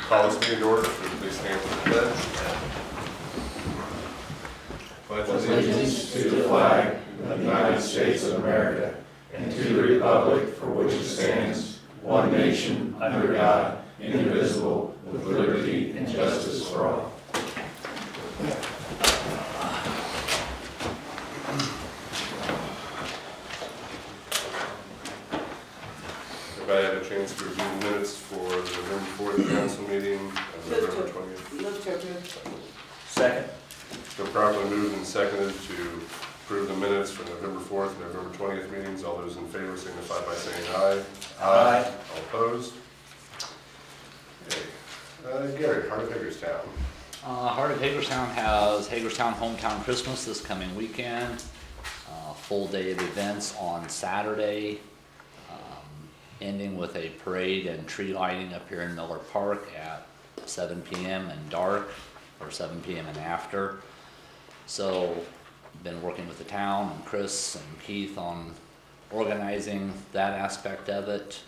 Call this meeting to order. Please stand for the pledge. Pledge Allegiance to the flag of the United States of America and to the republic for which it stands, one nation, under God, indivisible, with liberty and justice for all. Everybody had a chance to review the minutes for the November 4th council meeting of November 20th. Move to approve. Second. Been properly moved and seconded to approve the minutes for November 4th and November 20th meetings. All those in favor signify by saying aye. Aye. All opposed? Okay. Gary, Heart of Hagerstown. Heart of Hagerstown has Hagerstown Hometown Christmas this coming weekend. Full day of events on Saturday, ending with a parade and tree lighting up here in Miller Park at 7 p.m. and dark, or 7 p.m. and after. So, been working with the town and Chris and Keith on organizing that aspect of it.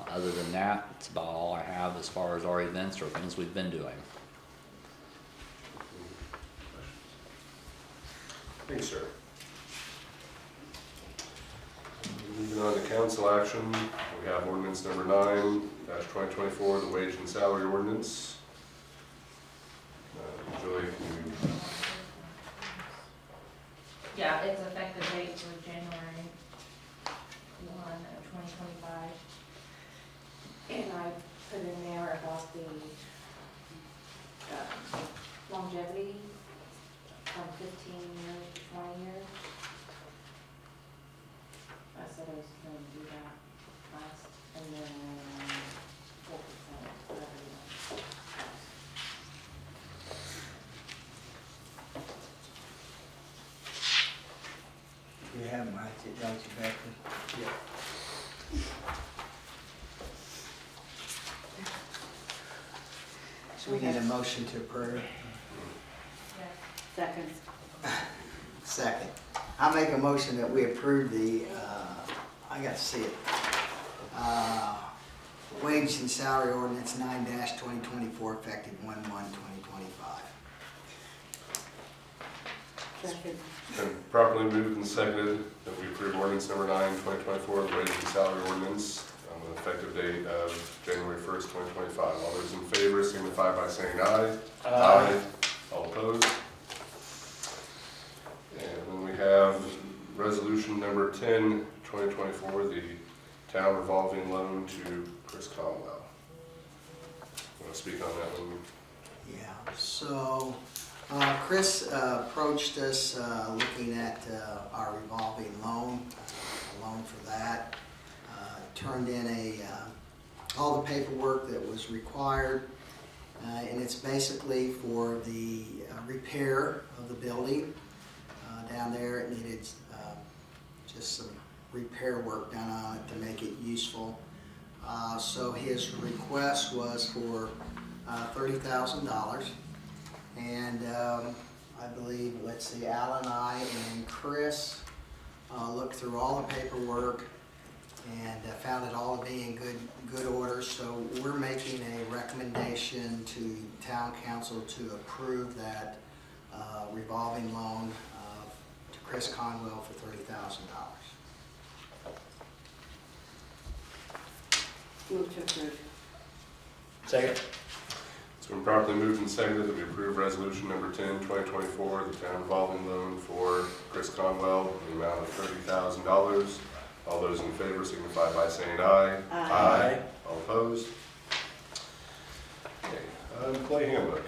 Other than that, it's about all I have as far as our events or things we've been doing. Thanks, sir. Moving on to council action, we have ordinance number 9-2024, the wage and salary ordinance. Julie, can you? Yeah, it's effective date for January 1 of 2025. And I put in there about the longevity from 15 years to 20 years. I said I was going to do that last, and then 4% for everyone. You have them, don't you, Becky? Yeah. So we need a motion to approve. Second. Second. I make a motion that we approve the, I got to see it, wage and salary ordinance 9-2024 effective 1/1/2025. Second. Been properly moved and seconded that we approve ordinance number 9-2024, the wage and salary ordinance on the effective date of January 1st, 2025. All those in favor signify by saying aye. Aye. All opposed? And then we have resolution number 10-2024, the town revolving loan to Chris Conwell. Want to speak on that one? Yeah, so Chris approached us looking at our revolving loan, a loan for that. Turned in all the paperwork that was required, and it's basically for the repair of the building. Down there it needed just some repair work done on it to make it useful. So his request was for $30,000. And I believe, let's see, Alan, I, and Chris looked through all the paperwork and found it all to be in good order. So we're making a recommendation to town council to approve that revolving loan to Chris Conwell for $30,000. Move to approve. Second. It's been properly moved and seconded that we approve resolution number 10-2024, the town revolving loan for Chris Conwell in the amount of $30,000. All those in favor signify by saying aye. Aye. All opposed? Okay. Employee handbook.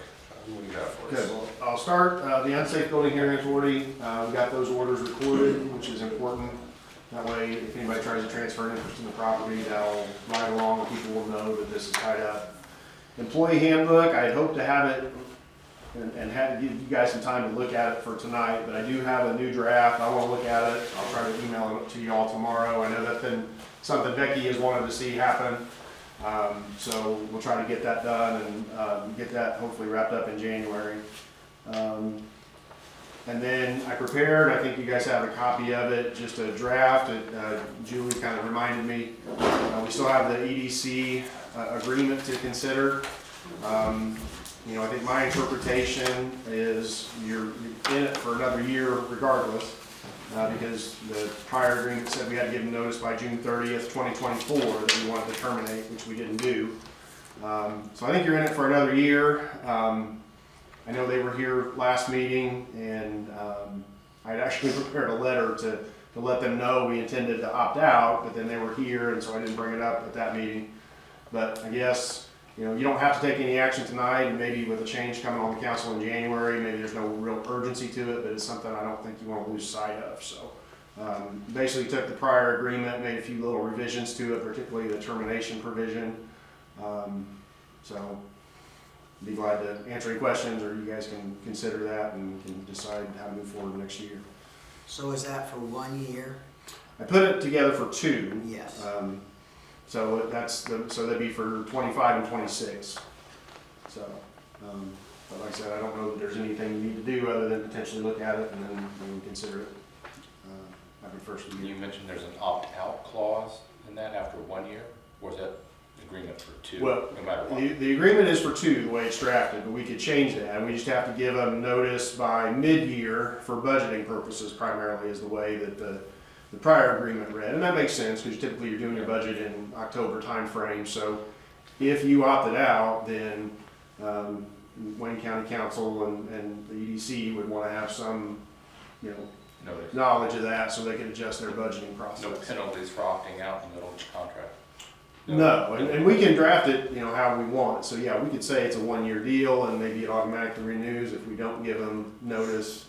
What do you have for us? Okay, well, I'll start. The unsafe building hearing authority, we've got those orders recorded, which is important. That way, if anybody tries to transfer an interest in the property, that'll ride along, people will know that this is tied up. Employee handbook, I'd hope to have it and have give you guys some time to look at it for tonight, but I do have a new draft. I want to look at it. I'll try to email it to you all tomorrow. I know that's been something Becky has wanted to see happen. So we'll try to get that done and get that hopefully wrapped up in January. And then I prepared, I think you guys have a copy of it, just a draft. Julie kind of reminded me, we still have the EDC agreement to consider. You know, I think my interpretation is you're in it for another year regardless, because the prior agreement said we had to give them notice by June 30th, 2024, that we wanted to terminate, which we didn't do. So I think you're in it for another year. I know they were here last meeting, and I had actually prepared a letter to let them know we intended to opt out, but then they were here, and so I didn't bring it up at that meeting. But I guess, you know, you don't have to take any action tonight, and maybe with a change coming on the council in January, maybe there's no real urgency to it, but it's something I don't think you want to lose sight of. So basically took the prior agreement, made a few little revisions to it, particularly the termination provision. So be glad to answer any questions, or you guys can consider that and can decide how to move forward next year. So is that for 1 year? I put it together for 2. Yes. So so that'd be for 25 and 26. So, but like I said, I don't know that there's anything you need to do other than potentially look at it and then consider it. After the first of the year. You mentioned there's an opt-out clause in that after 1 year, or is that agreement for 2, Well, no matter what? the agreement is for 2, the way it's drafted, but we could change that. We just have to give them notice by mid-year for budgeting purposes primarily, is the way that the prior agreement read. And that makes sense, because typically you're doing your budget in October timeframe. So if you opted out, then Wayne County Council and the EDC would want to have some, you know, Notice. knowledge of that so they can adjust their budgeting No process. penalties for opting out in the middle of each contract? No, and we can draft it, you know, how we want. So yeah, we could say it's a 1-year deal and maybe it automatically renews if we don't give them notice,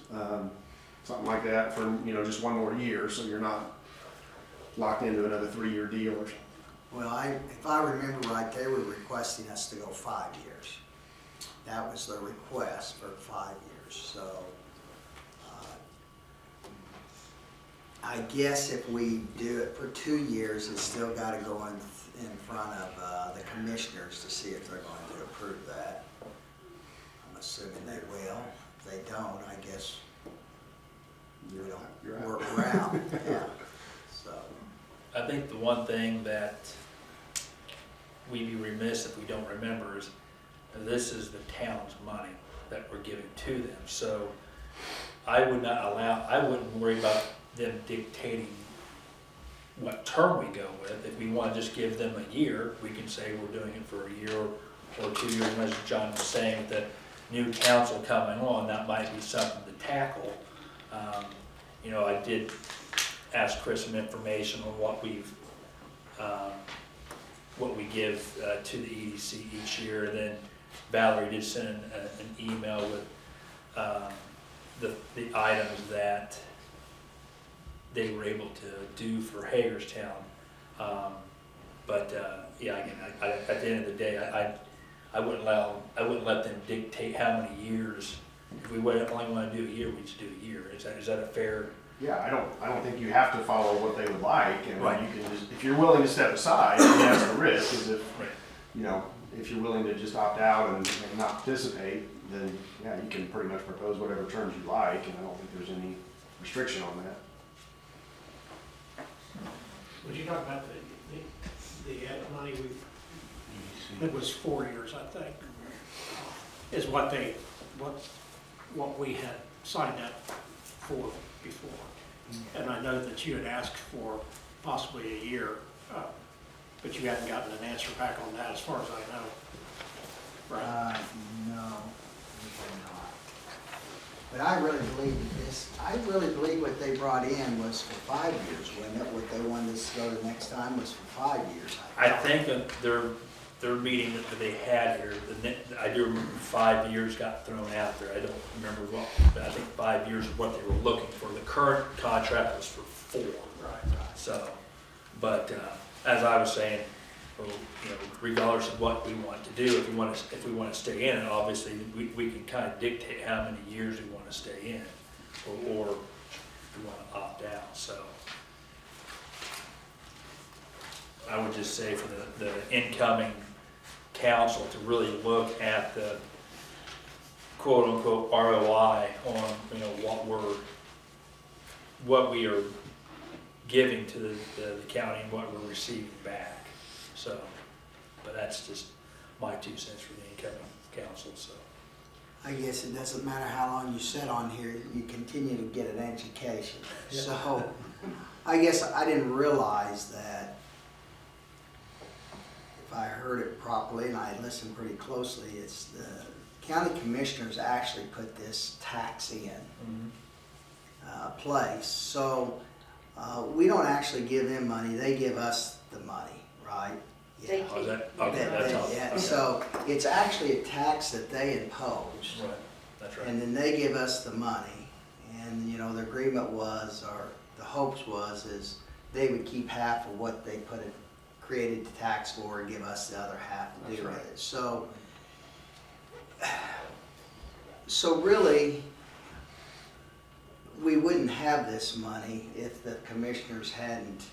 something like that for, you know, just 1 more year, so you're not locked into another 3-year deal or something. Well, if I remember right, they were requesting us to go 5 years. That was the request for 5 years, so. I guess if we do it for 2 years, it's still gotta go in front of the commissioners to see if they're going to approve that. I'm assuming they will. If they don't, I guess we You're don't out. work around, yeah, so. I think the one thing that we'd be remiss if we don't remember is this is the town's money that we're giving to them. So I wouldn't worry about them dictating what term we go with. If we want to just give them a year, we can say we're doing it for a year or 2 years. And as John was saying, with the new council coming on, that might be something to tackle. You know, I did ask Chris some information on what we give to the EDC each year, and then Valerie did send an email with the items that they were able to do for Hagerstown. Yeah, again, at the end of the day, I wouldn't let them dictate how many years. If we only want to do a year, we just do a year. Is that a fair? Yeah, I don't think you have to follow what they would like, and Right. you can just, if you're willing to step aside, and that's the risk, is if, Right. you know, if you're willing to just opt out and not participate, then, yeah, you can pretty much propose whatever terms you like, and I don't think there's any restriction on that. Would you talk about the money it was 4 years, I think, is what we had signed up for before. And I know that you had asked for possibly a year, but you hadn't gotten an answer back on that as far as I know. Right? No, we did not. But I really believe what they brought in was for 5 years, wasn't it? What they wanted us to go to next time was for 5 years. I think that their meeting that they had here, I do remember 5 years got thrown out there. I don't remember what, but I think 5 years is what they were looking for. The current contract was for 4. Right. So, but as I was saying, well, you know, regardless of what we want to do, if we want to stay in it, obviously we can kind of dictate how many years we want to stay in, or if we want to opt out. So I would just say for the incoming council to really look at the quote unquote ROI on, you know, what we are giving to the county and what we're receiving back. So, but that's just my 2 cents for the incoming council, so. I guess it doesn't matter how long you sit on here, you continue to get an education. Yeah. So, I guess I didn't realize that, if I heard it properly, and I listened pretty closely, it's the county commissioners actually put this tax in place. So, we don't actually give them money, they give us the money, right? They Yeah. Oh, is that, That- okay, that's that- all. yeah, Okay. so it's actually a tax that they impose. Right, that's right. And then they give us the money, and, you know, the agreement was, or the hopes was, is they would keep half of what they created the tax for and give us the other half to That's do with right. it. So really, we wouldn't have this money if the commissioners hadn't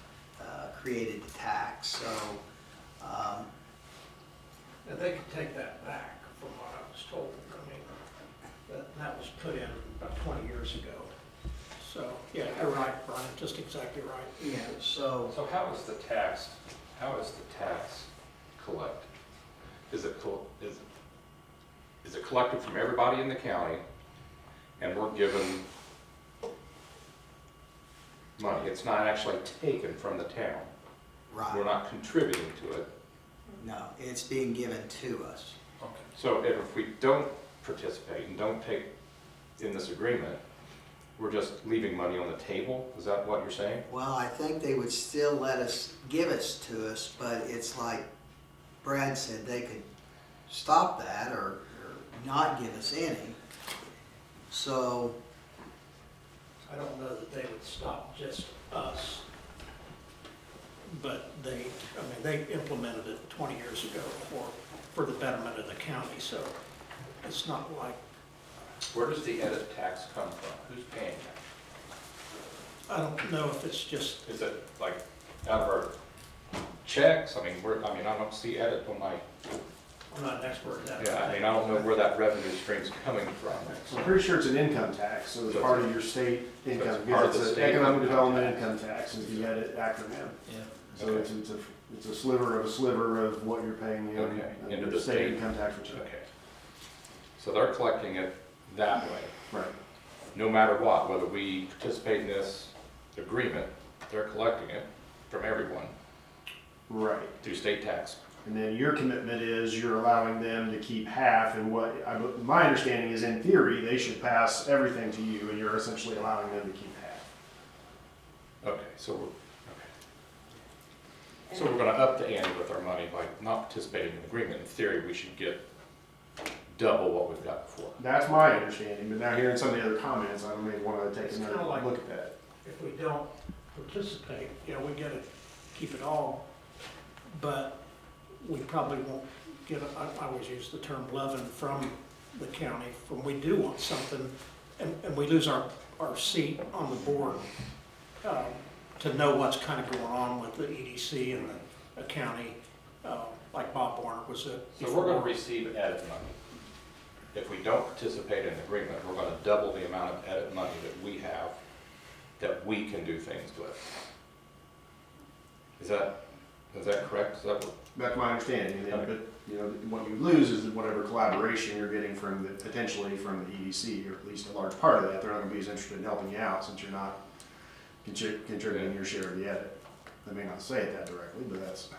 created the tax, so, And they could take that back, from what I was told. I mean, that was put in about 20 years ago. So, yeah, you're right, Brian, just exactly right. yeah, so. So how is the tax collected? Is it collected from everybody in the county, and we're given money? It's not actually taken from the town. We're Right, not contributing to it. no, it's being given to us. Okay. So if we don't participate and don't take in this agreement, we're just leaving money on the table? Is that what you're saying? Well, I think they would still give us to us, but it's like Brad said, they could stop that or not give us any. So, I don't know that they would stop just us. But they implemented it 20 years ago for the betterment of the county, so it's not like, Where does the edit tax come from? Who's paying that? I don't know if it's just, Is it like out of our checks? I mean, I don't see edit on my, I'm not an expert in that. I don't know where that revenue stream's coming from. So I'm pretty sure it's an income tax, so it's part of your state income, it's part of because the it's an state economic income development tax. income tax, is the edit acronym. Yeah. So Okay. it's a sliver of what you're paying in. Okay, into your the state. income tax return. Okay. So they're collecting it that way, Right. no matter what, whether we participate in this agreement, they're collecting it from everyone Right. through state tax. And then your commitment is you're allowing them to keep half, and my understanding is, in theory, they should pass everything to you, and you're essentially allowing them to keep half. Okay, so we're gonna up the ante with our money by not participating in the agreement. In theory, we should get double what we've got before. That's my understanding, but now hearing some of the other comments, I may want to take It's another kinda like- look at that. If we don't participate, we gotta keep it all, but we probably won't get, I always use the term loving from the county, when we do want something, and we lose our seat on the board, to know what's kind of going on with the EDC and the county, like Bob Warner was it. So we're gonna receive edit money. If we don't participate in the agreement, we're gonna double the amount of edit money that we have, that we can do things with. Is that correct? Is that what? That's my understanding, and then, Okay. but, what you lose is whatever collaboration you're getting potentially from the EDC, or at least a large part of that, they're not gonna be as interested in helping you out, since you're not contributing your share of the edit. They may not say it that directly, but that's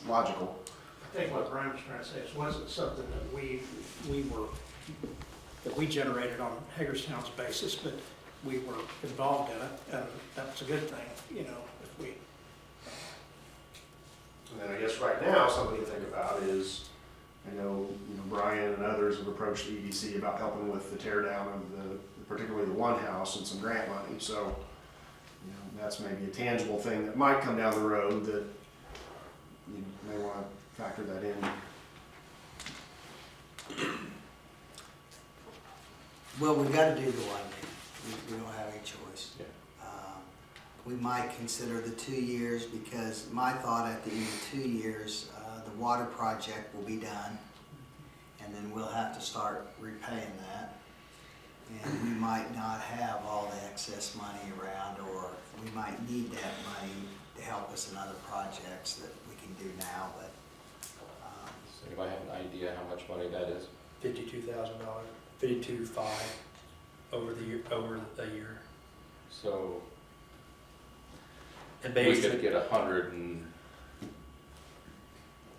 logical. I think what Brian was trying to say is, wasn't something that we generated on Hagerstown's basis, but we were involved in it, and that's a good thing, if we. And then I guess right now, something to think about is, I know, Brian and others have approached the EDC about helping with the tear down of particularly the one house and some grant money, so, that's maybe a tangible thing that might come down the road that you may want to factor that in. Well, we gotta do the 1 year, we don't have any choice. Yeah. We might consider the 2 years, because my thought at the end of 2 years, the water project will be done, and then we'll have to start repaying that. And we might not have all the excess money around, or we might need that money to help us in other projects that we can do now, but, Does anybody have an idea how much money that is? $52,000, 52.5 over the year, over a year. So And we could basically, get 100 and,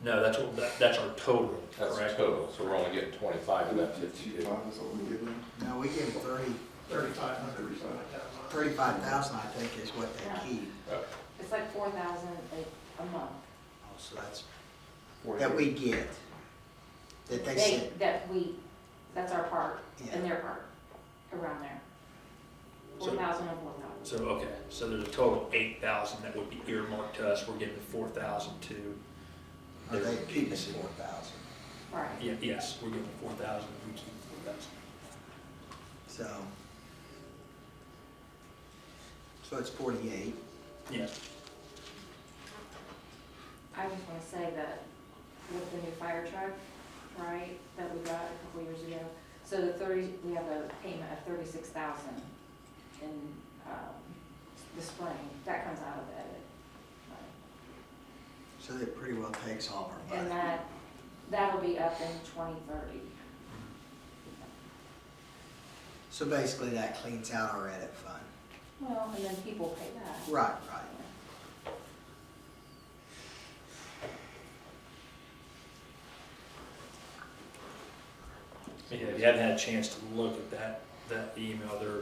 no, that's what, that's our total, that's correct? total, so we're only getting 25 of that 52. No, we give them 3,500. 35,000, I think, is what they keep. It's like 4,000 a month. Oh, so that's, that we get, that they send. That's our part Yeah. and their part, around there. So- 4,000 and 4,000. So, okay, so there's a total of 8,000 that would be earmarked to us, we're giving 4,000 to. Are they their keeping agency. 4,000? Right. Yeah, yes, we're giving 4,000, we keep 4,000. So it's 48. Yes, I just wanna say that with the new fire truck, right, that we got a couple years ago, so we have a payment of 36,000 in, the spring, that comes out of the edit money. So that pretty well takes all our And money. that'll be up in 2030. So basically that cleans out our edit fund. Well, and then people pay that. Right, right. yeah, if you haven't had a chance to look at that email there,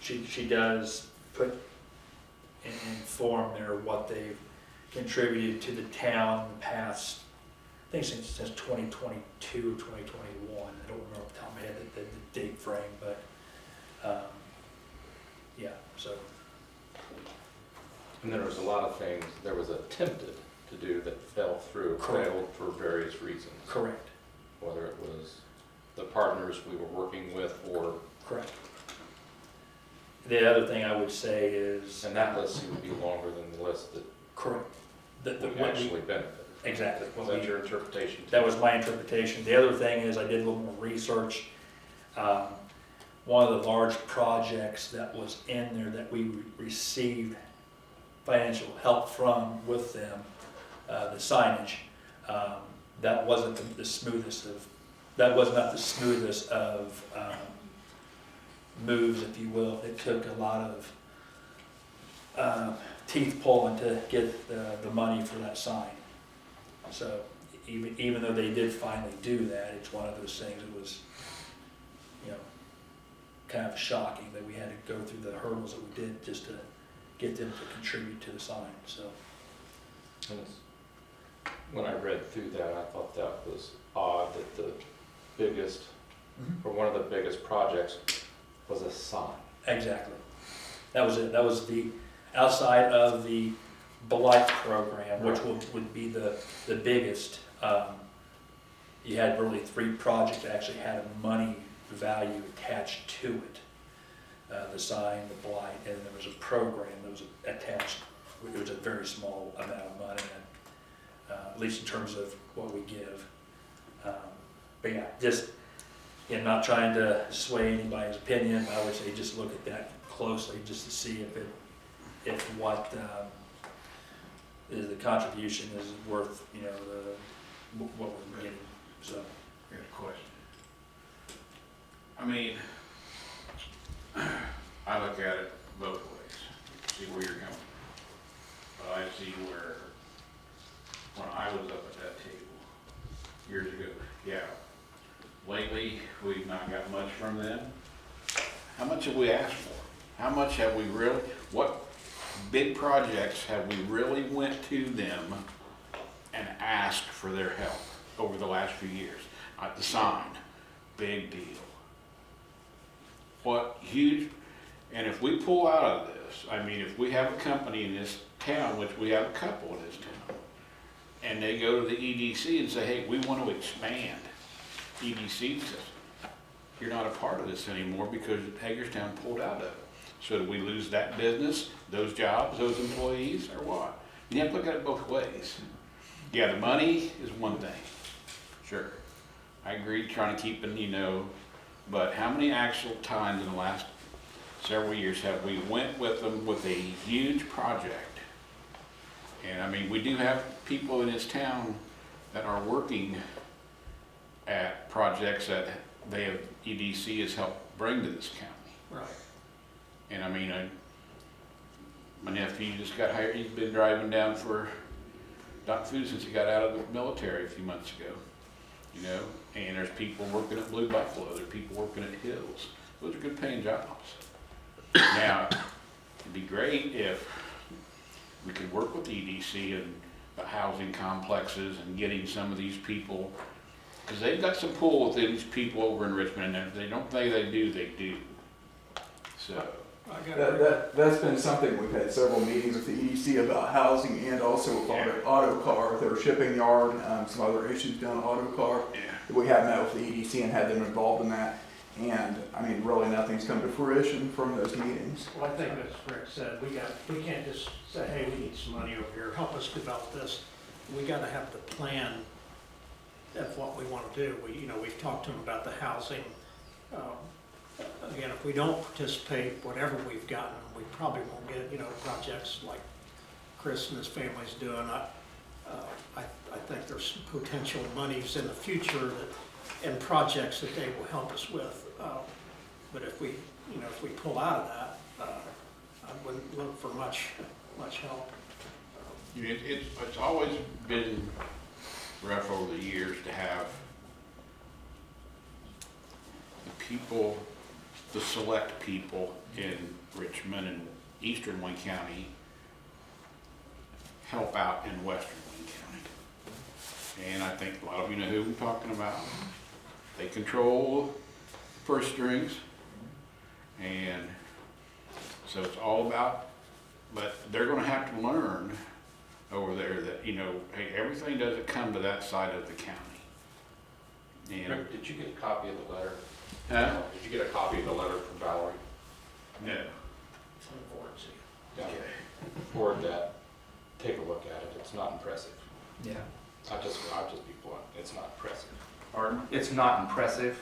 she does put in form there what they've contributed to the town in the past, I think since 2022 or 2021, I don't remember off the top of my head the date frame, but, yeah, so, And there was a lot of things, there was attempted to do that fell through, Correct. failed for various reasons. correct, Whether it was the partners we were working with or, correct. The other thing I would say is. and that list seemed to be longer than the list that Correct. we What we- actually benefited. Exactly. Was that your interpretation? That was my interpretation. The other thing is I did a little more research. One of the large projects that was in there that we received financial help from with them, the signage, that wasn't the smoothest of, that was not the smoothest of moves, if you will. It took a lot of teeth pulling to get the money for that sign. So even though they did finally do that, it's one of those things that was, kind of shocking that we had to go through the hurdles that we did just to get them to contribute to the sign, so. And when I read through that, I thought that was odd that the biggest, or one of the biggest projects was a sign. Exactly. That was it. That was the, outside of the Blight program, which would be the biggest. You had really 3 projects that actually had a money value attached to it. The sign, the Blight, and there was a program that was attached. It was a very small amount of money, and, at least in terms of what we give. But yeah, just, not trying to sway anybody's opinion, I would say just look at that closely just to see if what is the contribution is worth, what we're getting, so. Here's a question. I mean, I look at it both ways, see where you're coming from. But I see where, when I was up at that table years ago, yeah, lately, we've not got much from them. How much have we asked for? How much have we really, what big projects have we really went to them and asked for their help over the last few years? Like the sign, big deal. What huge, and if we pull out of this, I mean, if we have a company in this town, which we have a couple in this town, and they go to the EDC and say, hey, we want to expand, EDC says, you're not a part of this anymore because Hagerstown pulled out of it. So do we lose that business, those jobs, those employees, or what? You have to look at it both ways. Yeah, the money is one thing, sure. I agree trying to keep it, but how many actual times in the last several years have we went with them with a huge project? And I mean, we do have people in this town that are working at projects that they have, EDC has helped bring to this county. Right. And I mean, my nephew just got hired, he's been driving down for Doc Food since he got out of the military a few months ago, you know? And there's people working at Blue Buffalo, there's people working at Hills. Those are good paying jobs. Now, it'd be great if we could work with EDC and the housing complexes and getting some of these people, because they've got some pull with these people over in Richmond, and if they don't think they do, they do. So, That's been something, we've had several meetings with the EDC about housing and also with auto car, their shipping yard, some other issues down at auto car. yeah. We have met with the EDC and had them involved in that. And, I mean, really nothing's come to fruition from those meetings. Well, I think as Rick said, we can't just say, hey, we need some money over here, help us develop this. We gotta have the plan of what we wanna do. We've talked to them about the housing. Again, if we don't participate, whatever we've gotten, we probably won't get, projects like Chris and his family's doing. I think there's some potential monies in the future and projects that they will help us with. But if we pull out of that, I wouldn't look for much help. It's always been rough over the years to have the people, the select people in Richmond and eastern Wayne County help out in western Wayne County. And I think a lot of you know who I'm talking about. They control the purse strings, and so it's all about, but they're gonna have to learn over there that, hey, everything doesn't come to that side of the county. And, Rick, did you get a copy of the letter? huh? Did you get a copy of the letter from Valerie? No. From the board, see. Yeah. Forward that, take a look at it, it's not impressive. Yeah. I'll just be blunt, it's not impressive. Pardon? It's not impressive.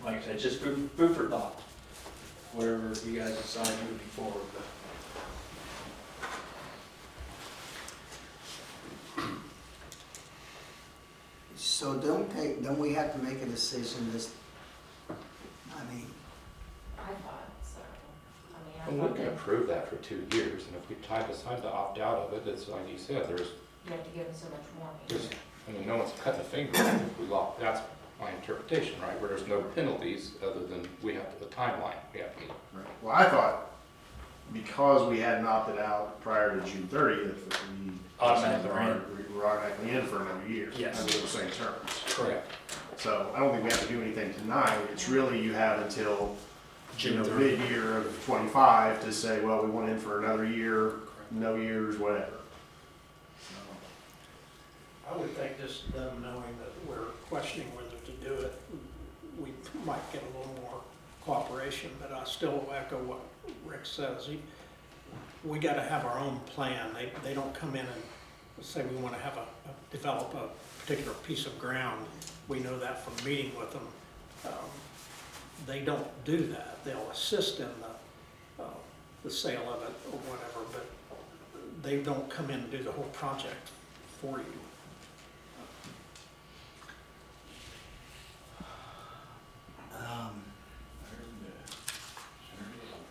Like I said, just food for thought, wherever you guys decide moving forward. So don't we have to make a decision I mean, I thought so. I And mean, I we thought can that approve that for 2 years, and if we decide to opt out of it, it's like you said, you have to give them so much more. no one's cutting the finger if we lock, that's my interpretation, right? Where there's no penalties other than the timeline we have to meet. Right. Well, I thought because we hadn't opted out prior to June 30th, that we Automatically in. we were automatically in for another year. Yes. Under the same terms. Correct. So I don't think we have to do anything tonight. It's really you have until June 30th. mid-year of 25 to say, well, we want in for another year, no years, whatever. I would think just them knowing that we're questioning whether to do it, we might get a little more cooperation, but I still echo what Rick says. We gotta have our own plan. They don't come in and say we wanna have develop a particular piece of ground. We know that from meeting with them. They don't do that. They'll assist in the sale of it or whatever, but they don't come in and do the whole project for you.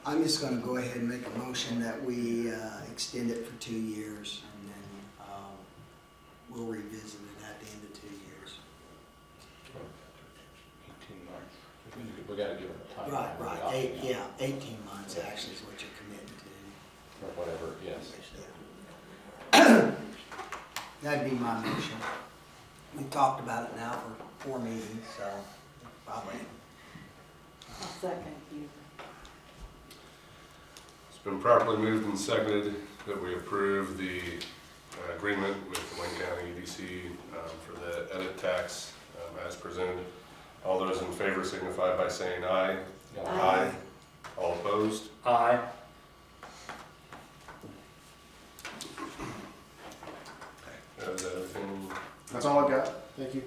I'm just gonna go ahead and make a motion that we extend it for 2 years, and then we'll revisit it at the end of 2 years. 18 months. We gotta give them a time. Right, 18 months actually is what you're committing to. Or whatever, yes. That'd be my motion. We talked about it now for 4 meetings, so probably. I'll second you. It's been properly moved and seconded that we approve the agreement with the Wayne County EDC for the edit tax as presented. All those in favor signify by saying aye. Aye. All opposed? Aye. Is that everything? That's all I've got. Thank you.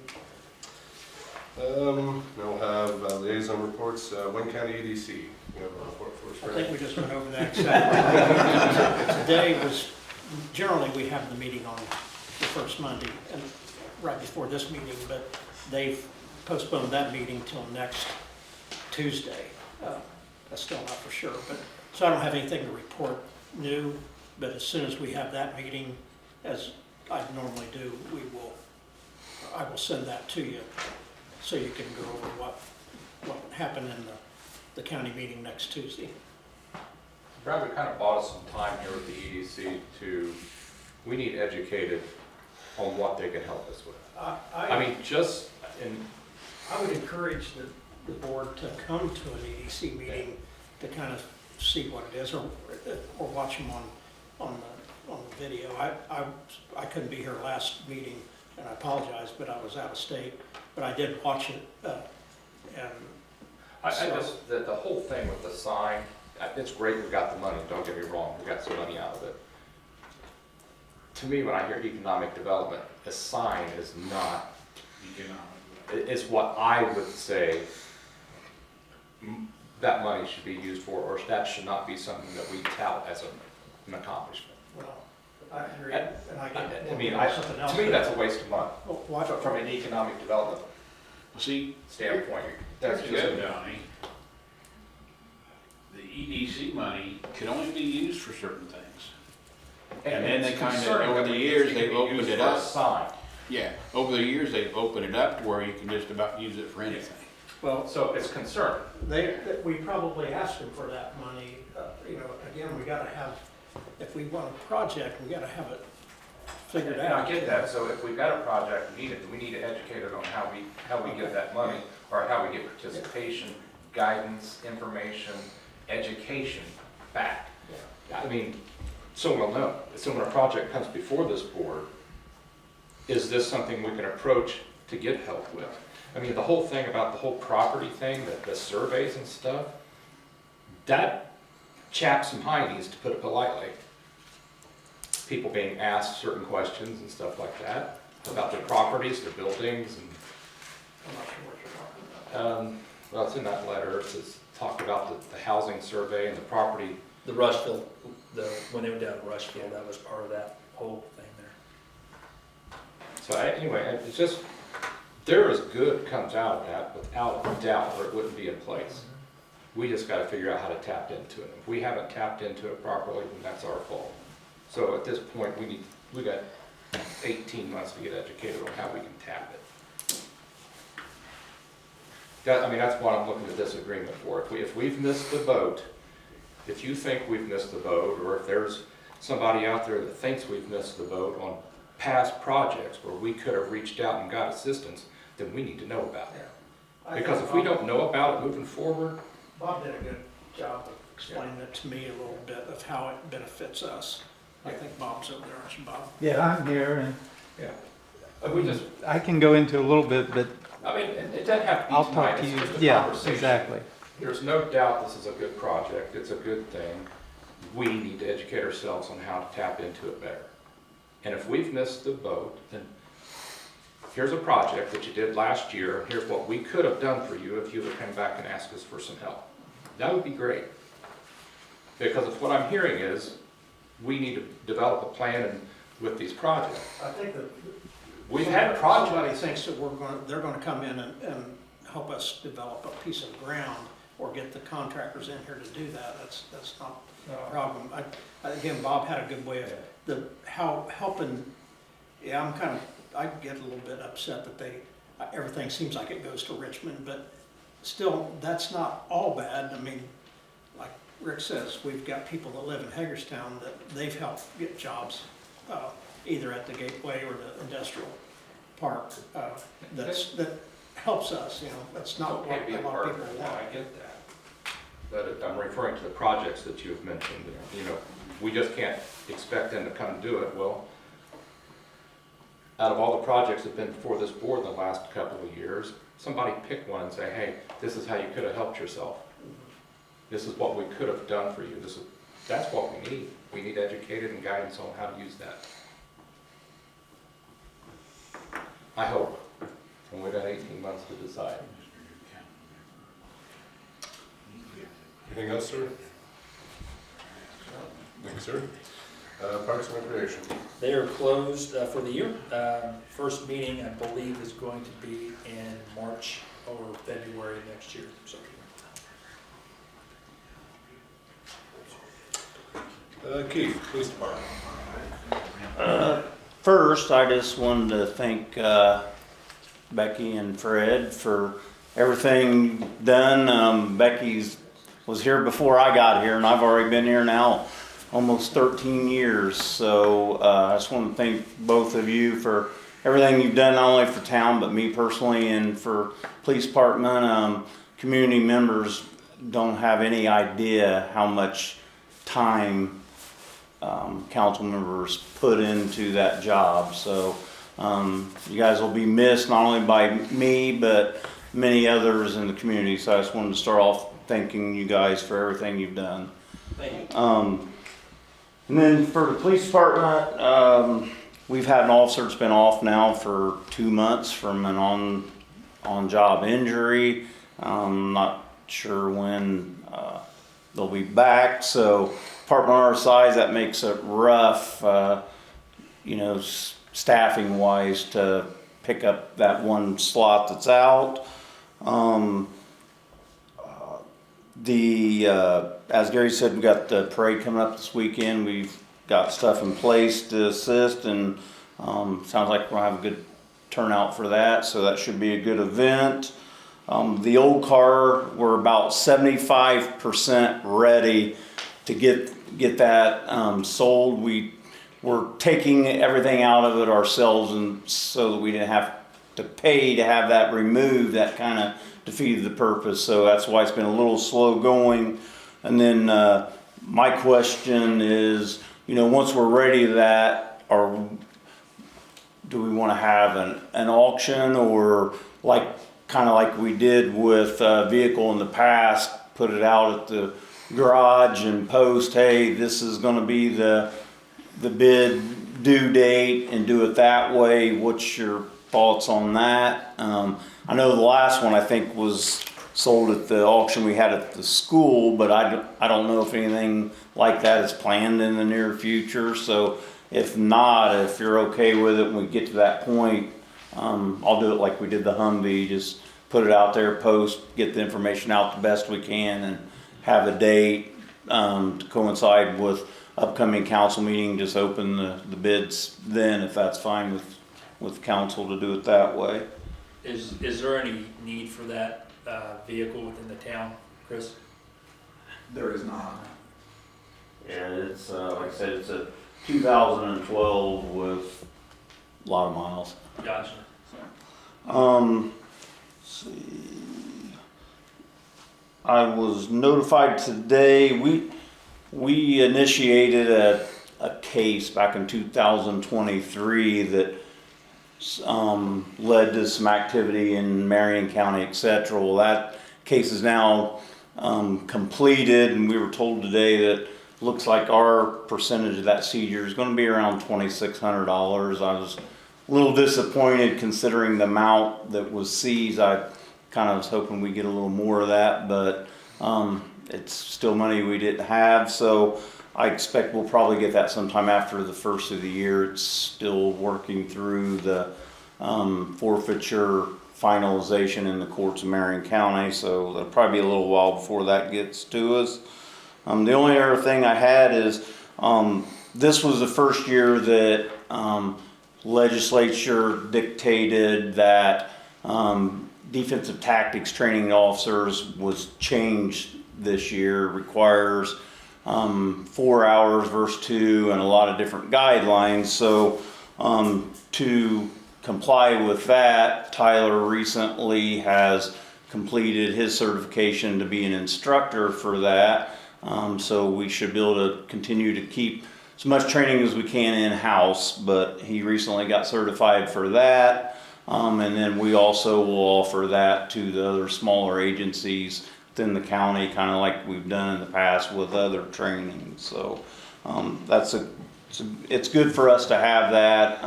Then we'll have liaison reports. Wayne County EDC, you have a report for us, I Fred? think we just went over that exactly. Today was generally, we have the meeting on the first Monday, and right before this meeting, but they've postponed that meeting till next Tuesday. That's still not for sure, but, so I don't have anything to report new, but as soon as we have that meeting, as I normally do, I will send that to you, so you can go over what happened in the county meeting next Tuesday. Brad, we kind of bought us some time here with the EDC we need educated on what they can help us with. I mean, just in, I would encourage the board to come to an EDC meeting to kind of see what it is, or watch them on the video. I couldn't be here last meeting, and I apologize, but I was out of state, but I did watch it, and I just, the whole thing with the sign, it's great we got the money, don't get me wrong, we got some money out of it. To me, when I hear economic development, a sign is not, is what I would say that money should be used for, or that should not be something that we tout as an accomplishment. well, I agree, and I I something mean, else. to me, that's a waste of money, Why- from an economic development See, standpoint. That's that's just, good, Donnie. The EDC money can only be used for certain things. And then they it's kind of, concerning over that the we years, can they've be opened used it for a up. sign. Yeah, over the years, they've opened it up to where you can just about use it for anything. Well, So it's concerning. we probably asked them for that money, again, we gotta have, if we want a project, we gotta have it figured And I out. get that, so if we've got a project, we need to educate it on how we get that money, or how we get participation, guidance, information, education back. I mean, so we'll know, so when a project comes before this board, is this something we can approach to get help with? I mean, the whole thing about the whole property thing, the surveys and stuff, that chaps some hindies, to put it politely. People being asked certain questions and stuff like that, about their properties, their buildings, and, I'm not sure what you're talking about. well, it's in that letter, it says, talk about the housing survey and the property. The Rushville, when they went down to Rushville, that was part of that whole thing there. So anyway, it's just, there is good comes out of that without a doubt, or it wouldn't be in place. We just gotta figure out how to tap into it. If we haven't tapped into it properly, then that's our fault. So at this point, we got 18 months to get educated on how we can tap it. That's what I'm looking at this agreement for. If we've missed the boat, if you think we've missed the boat, or if there's somebody out there that thinks we've missed the boat on past projects where we could have reached out and got assistance, then we need to know about it. Because if we don't know about it moving forward, Bob did a good job of explaining it to me a little bit of how it benefits us. I think Bob's over there, aren't you, Bob? Yeah, I'm here, and we just, I can go into a little bit, but it doesn't have to be I'll tonight, talk to it's you. just a Yeah, conversation. exactly. There's no doubt this is a good project, it's a good thing. We need to educate ourselves on how to tap into it better. And if we've missed the boat, then here's a project that you did last year, and here's what we could have done for you if you would come back and ask us for some help. That would be great. Because if what I'm hearing is, we need to develop a plan with these projects. I think that. We've had Somebody projects. thinks that they're gonna come in and help us develop a piece of ground or get the contractors in here to do that. That's not a problem. Again, Bob had a good way of helping, I get a little bit upset that everything seems like it goes to Richmond, but still, that's not all bad. I mean, like Rick says, we've got people that live in Hagerstown that they've helped get jobs, either at the Gateway or the industrial park, that helps us, that's not Okay, what be a a lot of partner, people now want. I get that. But I'm referring to the projects that you've mentioned, we just can't expect them to come do it. Well, out of all the projects that have been before this board in the last couple of years, somebody pick one and say, hey, this is how you could have helped yourself. This is what we could have done for you. That's what we need. We need educated and guidance on how to use that. I hope. And we've got 18 months to decide. Anything else, sir? Thank you, sir. Parks and Recreation. They are closed for the year. First meeting, I believe, is going to be in March or February next year. So. Keith, Police Department. First, I just wanted to thank Becky and Fred for everything done. Becky's was here before I got here, and I've already been here now almost 13 years. So I just want to thank both of you for everything you've done, not only for town, but me personally, and for police department. Community members don't have any idea how much time council members put into that job. So you guys will be missed, not only by me, but many others in the community. So I just wanted to start off thanking you guys for everything you've done. Thank you. And then for the police department, we've had an officer that's been off now for 2 months from an on-job injury. Not sure when they'll be back. So department our size, that makes it rough, staffing wise, to pick up that one slot that's out. As Gary said, we got the parade coming up this weekend. We've got stuff in place to assist, and sounds like we'll have a good turnout for that. So that should be a good event. The old car, we're about 75% ready to get that sold. We're taking everything out of it ourselves, and so that we didn't have to pay to have that removed. That kind of defeated the purpose. So that's why it's been a little slow going. And then my question is, once we're ready to that, do we want to have an auction, or kind of like we did with a vehicle in the past, put it out at the garage and post, hey, this is going to be the bid due date, and do it that way? What's your thoughts on that? I know the last one I think was sold at the auction we had at the school, but I don't know if anything like that is planned in the near future. So if not, if you're okay with it when we get to that point, I'll do it like we did the Humvee. Just put it out there, post, get the information out the best we can, and have a date to coincide with upcoming council meeting. Just open the bids then, if that's fine with council to do it that way. Is there any need for that vehicle within the town, Chris? There is not. Yeah, it's like I said, it's a 2012 with a lot of miles. Gotcha. Let's see. I was notified today, we initiated a case back in 2023 that led to some activity in Marion County, etc. Well, that case is now completed, and we were told today that looks like our percentage of that seizure is going to be around $2,600. I was a little disappointed considering the amount that was seized. I kind of was hoping we'd get a little more of that, but it's still money we didn't have. So I expect we'll probably get that sometime after the first of the year. It's still working through the forfeiture finalization in the courts of Marion County, so it'll probably be a little while before that gets to us. The only other thing I had is this was the first year that legislature dictated that defensive tactics training officers was changed this year. Requires 4 hours versus 2, and a lot of different guidelines. So to comply with that, Tyler recently has completed his certification to be an instructor for that. So we should be able to continue to keep as much training as we can in-house, but he recently got certified for that. And then we also will offer that to the other smaller agencies within the county, kind of like we've done in the past with other training. So it's good for us to have that,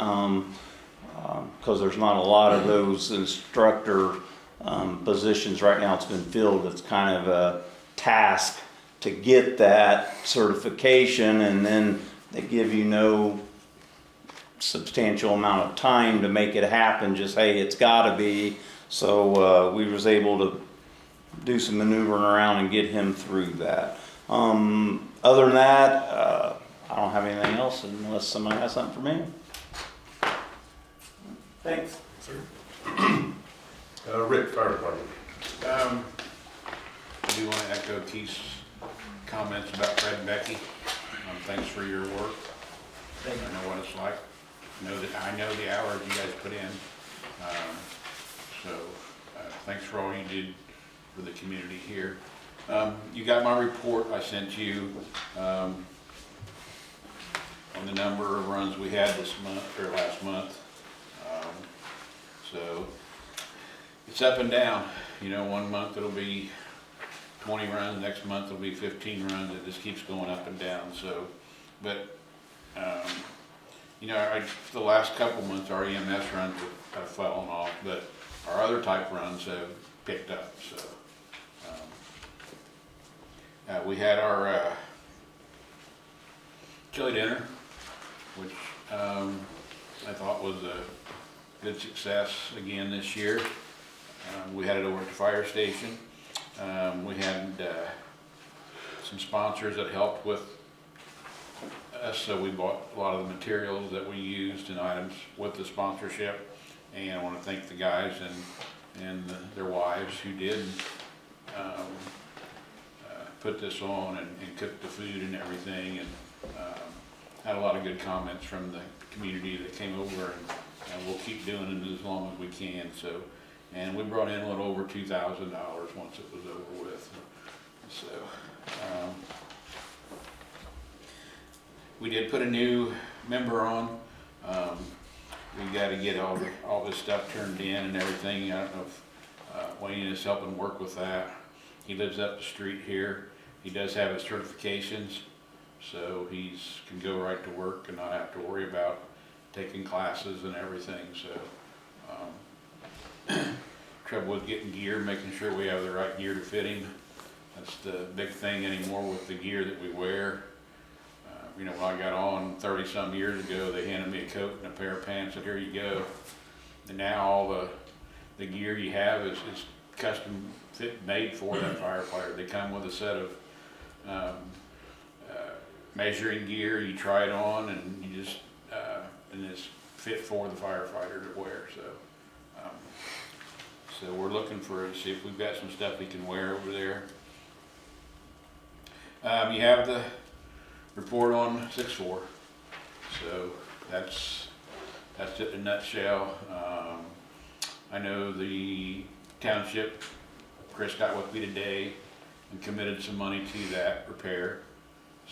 because there's not a lot of those instructor positions right now. It's been filled. It's kind of a task to get that certification, and then they give you no substantial amount of time to make it happen, just, hey, it's gotta be. So, we was able to do some maneuvering around and get him through that. Other than that, I don't have anything else unless somebody has something for me. Thanks. Rick, fire department. I do want to echo Keith's comments about Fred and Becky. Thanks for your work. I know what it's like. I know the hours you guys put in. So thanks for all you did for the community here. You got my report I sent you on the number of runs we had this month or last month. So it's up and down. You know, one month it'll be 20 runs, next month it'll be 15 runs. It just keeps going up and down. So, but you know, the last couple months our EMS runs have fallen off, but our other type runs have picked up. So we had our chili dinner, which I thought was a good success again this year. We had it over at the fire station. We had some sponsors that helped with us, so we bought a lot of the materials that we used and items with the sponsorship. And I want to thank the guys and their wives who did put this on and cook the food and everything, and had a lot of good comments from the community that came over, and we'll keep doing it as long as we can. So, and we brought in a little over $2,000 once it was over with. So we did put a new member on. We got to get all this stuff turned in and everything. I don't know if Wayne is helping work with that. He lives up the street here. He does have his certifications, so he can go right to work and not have to worry about taking classes and everything. So trouble with getting gear, making sure we have the right gear to fit him. That's the big thing anymore with the gear that we wear. You know, when I got on 30-some years ago, they handed me a coat and a pair of pants, and here you go. And now all the gear you have is custom fit made for that firefighter. They come with a set of measuring gear. You try it on, and you just and it's fit for the firefighter to wear. So we're looking for see if we've got some stuff he can wear over there. You have the report on 6-4. So that's it in a nutshell. I know the township, Chris got with me today and committed some money to that repair.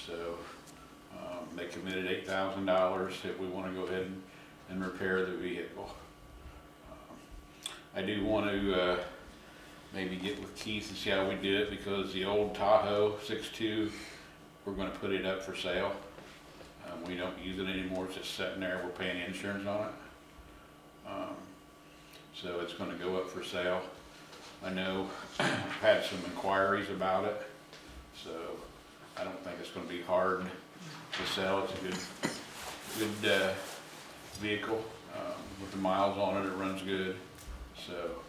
So they committed $8,000 if we want to go ahead and repair the vehicle. I do want to maybe get with Keith and see how we do it, because the old Tahoe 6.2, we're going to put it up for sale. We don't use it anymore. It's just sitting there. We're paying insurance on it. So it's going to go up for sale. I know I've had some inquiries about it, so I don't think it's going to be hard to sell. It's a good vehicle. With the miles on it, it runs good. So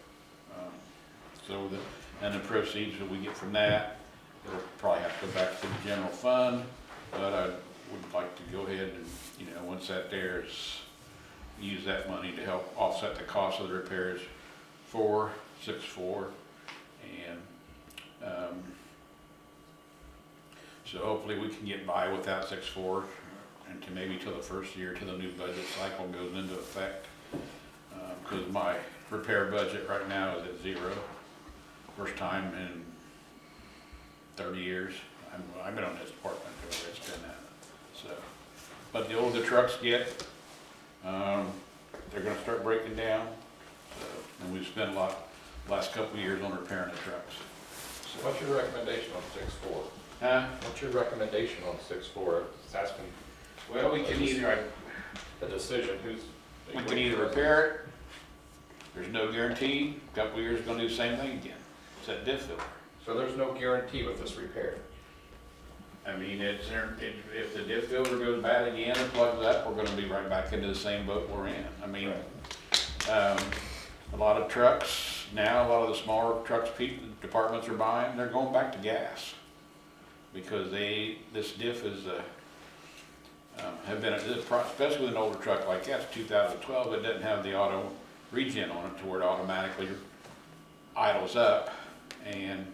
the proceeds that we get from that, it'll probably have to go back to the general fund, but I would like to go ahead and, you know, once that there is, use that money to help offset the cost of the repairs for 6-4. And so hopefully we can get by without 6-4 and to maybe till the first year, till the new budget cycle goes into effect. Because my repair budget right now is at 0. First time in 30 years. I've been on this department for it's been that. So, but the older the trucks get, they're going to start breaking down. So, and we've spent a lot the last couple of years on repairing the trucks. So, What's your recommendation on 6-4? huh? What's your recommendation on 6-4? It's asking Well, we can either the decision, we can either repair it. There's no guarantee. A couple of years, going to do the same thing again. It's that diff filter. So there's no guarantee with this repair? I mean, if the diff filter goes bad again and plugs up, we're gonna be right back into the same boat we're in. I mean, a lot of trucks now, a lot of the smaller trucks departments are buying, they're going back to gas. Because this diff is, have been, especially with an older truck like that, it's 2012, it doesn't have the auto regen on it to where it automatically idles up and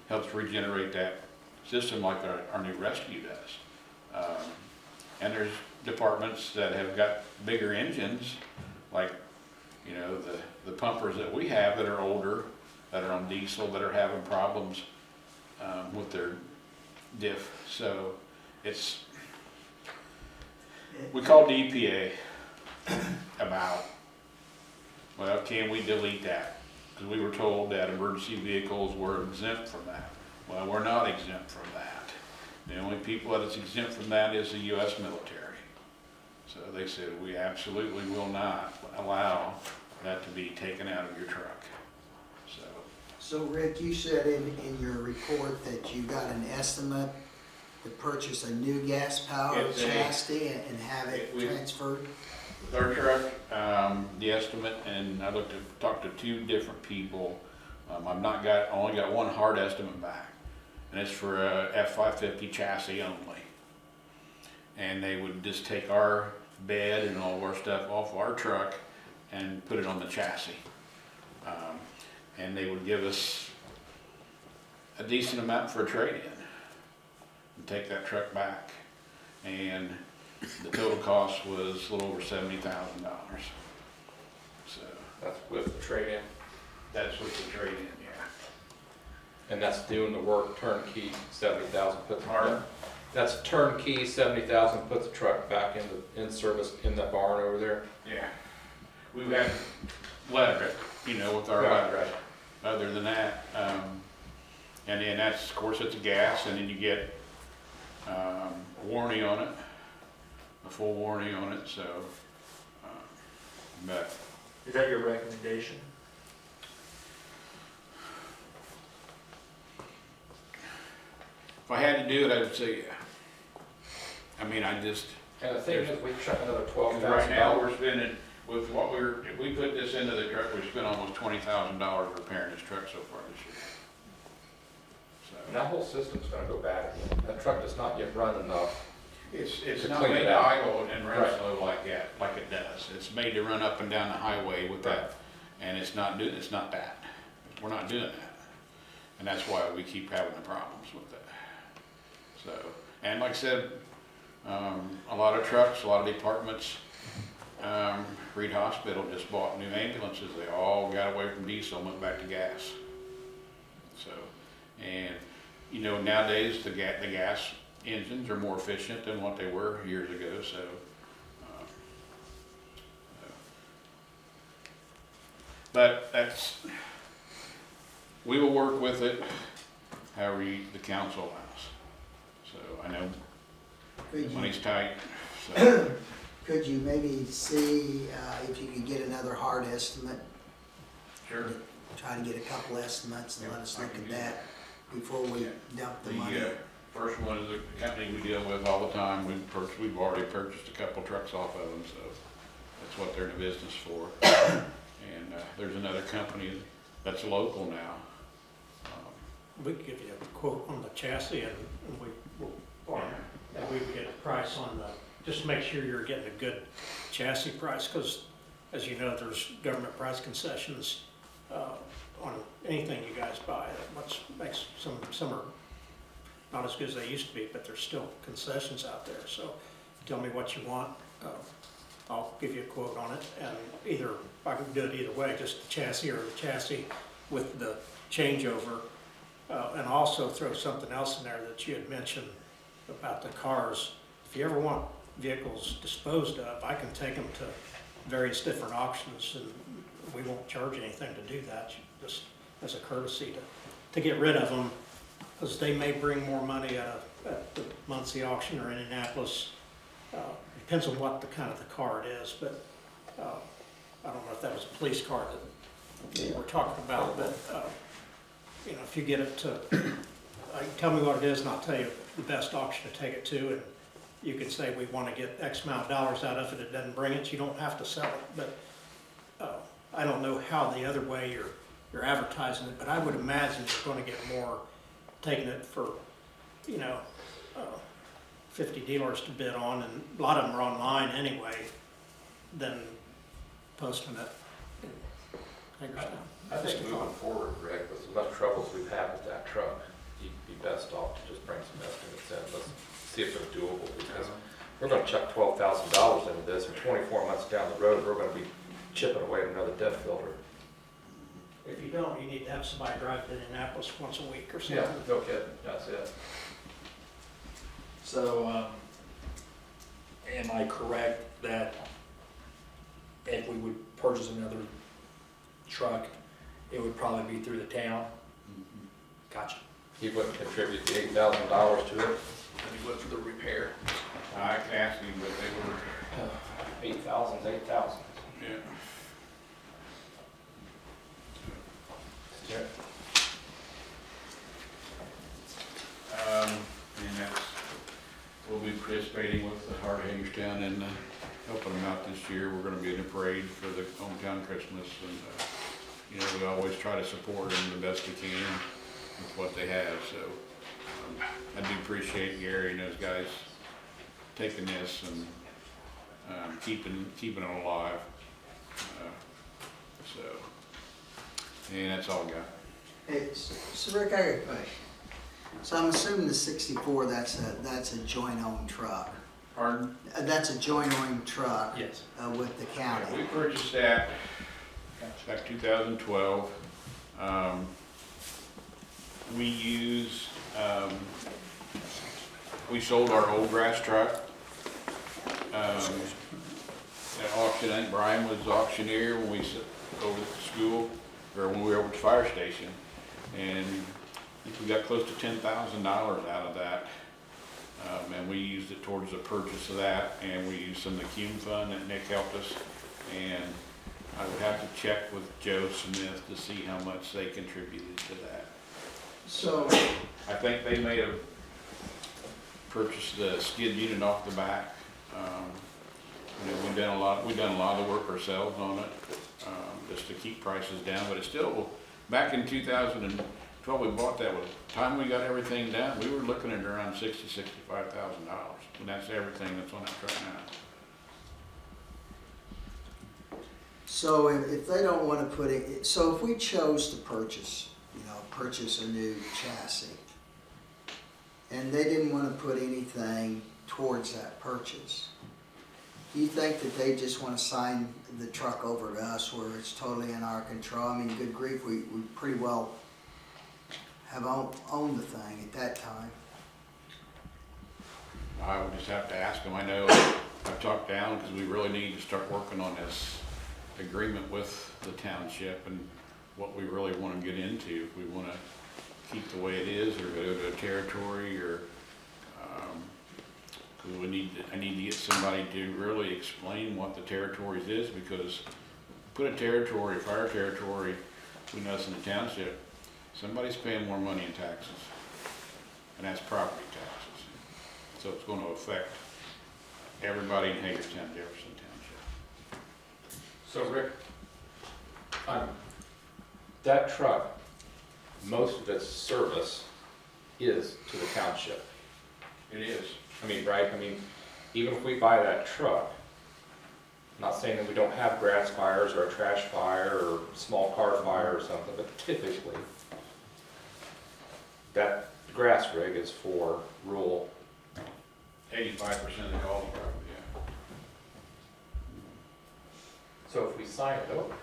helps regenerate that system like our new rescue does. And there's departments that have got bigger engines, like, you know, the pumpers that we have that are older, that are on diesel, that are having problems with their diff. So we called the EPA about, well, can we delete that? Because we were told that emergency vehicles were exempt from that. Well, we're not exempt from that. The only people that is exempt from that is the U.S. military. So they said, we absolutely will not allow that to be taken out of your truck. So Rick, you said in your report that you got an estimate to purchase a new gas-powered chassis and have it transferred? With our truck, the estimate, and I talked to 2 different people. I only got one hard estimate back, and it's for a F550 chassis only. And they would just take our bed and all of our stuff off our truck and put it on the chassis. And they would give us a decent amount for a trade-in and take that truck back. And the total cost was a little over $70,000. So That's with the trade-in, that's with the trade-in, yeah. and that's doing the work turnkey, 70,000 puts. Pardon? That's turnkey, 70,000 puts the truck back in service in that barn over there. Yeah. We had leather, you know, with our leather. Right. Other than that, and then that's, of course, it's a gas, and then you get a warranty on it, a full warranty on it, so, but Is that your recommendation? if I had to do it, I would say, yeah. I mean, I just, And the thing is, we shot another because right now, $12,000. we're spending, with what if we put this into the truck, we spent almost $20,000 repairing this truck so far this year. And that whole system's gonna go bad again. That truck does not get run enough. It's To not clean made it to out. idle and run Right. slow like that, like it does. It's made to run up and down the highway with that, and it's not that. We're not doing that. And that's why we keep having the problems with that. So, and like I said, a lot of trucks, a lot of departments, Reed Hospital just bought new ambulances. They all got away from diesel and went back to gas. So, and you know, nowadays the gas engines are more efficient than what they were years ago, so. But we will work with it however the council allows. So I know Could you, money's tight, so. could you maybe see if you could get another hard estimate? Sure. Try to get a couple estimates and let us look at that before we dump the money. The first one is a company we deal with all the time. We've already purchased a couple trucks off of them, so that's what they're in the business for. And there's another company that's local now. We could give you a quote on the chassis and we would get a price on just make sure you're getting a good chassis price, because as you know, there's government price concessions on anything you guys buy, which makes some are not as good as they used to be, but there's still concessions out there. So tell me what you want, I'll give you a quote on it, and I can do it either way, just the chassis or the chassis with the changeover. And also throw something else in there that you had mentioned about the cars. If you ever want vehicles disposed of, I can take them to various different auctions, and we won't charge anything to do that, just as a courtesy to get rid of them, because they may bring more money at the Muncie auction or Indianapolis. Depends on what the kind of the car it is, but I don't know if that was a police car that we're talking about, but you know, if you get it to tell me what it is and I'll tell you the best auction to take it to. And you can say we want to get X amount of dollars out of it, it doesn't bring it, you don't have to sell it. But I don't know how the other way you're advertising it, but I would imagine you're going to get more taking it for, 50 dealers to bid on, and a lot of them are online anyway, than posting it in Hagerstown. I think moving forward, Rick, with as much troubles we've had with that truck, you'd be best off to just bring some estimates in. Let's see if they're doable, because we're gonna chuck $12,000 into this, and 24 months down the road, we're gonna be chipping away at another debt filter. If you don't, you need to have somebody drive to Indianapolis once a week or something. Yeah, no kidding, that's it. So, am I correct that if we would purchase another truck, it would probably be through the town? Gotcha. He wouldn't contribute the $8,000 to it. And he went for the repair. I can ask him, but they were, 8,000 is 8,000. yeah. Yeah. And that's, we'll be participating with the Heart of Hagerstown and helping them out this year. We're gonna be in a parade for the hometown Christmas, and, we always try to support them the best we can with what they have, so. I do appreciate Gary and those guys taking this and, keeping it alive. And that's all I got. Hey, so Rick, I got a question. So I'm assuming the 64, that's a joint-owned truck. Pardon? That's a joint-owned truck Yes. with the county. We purchased that back 2012. We used, we sold our old grass truck. At auction, I think Brian was the auctioneer when we was over at the school, or when we were over at the fire station. And I think we got close to $10,000 out of that. And we used it towards the purchase of that, and we used some of the CUME fund that Nick helped us. And I would have to check with Joe Smith to see how much they contributed to that. So, I think they may have purchased the skid unit off the back. We've done a lot of the work ourselves on it, just to keep prices down, but it's still, back in 2012, we bought that, by the time we got everything done, we were looking at around $65,000, and that's everything that's on that truck now. so if they don't want to put it, so if we chose to purchase a new chassis, and they didn't want to put anything towards that purchase, do you think that they just want to sign the truck over to us where it's totally in our control? I mean, good grief, we pretty well have owned the thing at that time. I would just have to ask them. I know I've talked down because we really need to start working on this agreement with the township and what we really want to get into. If we want to keep the way it is or go to a territory, or I need to get somebody to really explain what the territories is, because put a territory, fire territory, between us and the township, somebody's paying more money in taxes, and that's property taxes. So it's going to affect everybody in Hagerstown, Jefferson Township. So Rick, that truck, most of its service is to the township. It is. Right? Even if we buy that truck, I'm not saying that we don't have grass fires or a trash fire or small car fire or something, but typically, that grass rig is for rural. 85% of the calls are, yeah. So if we sign it over,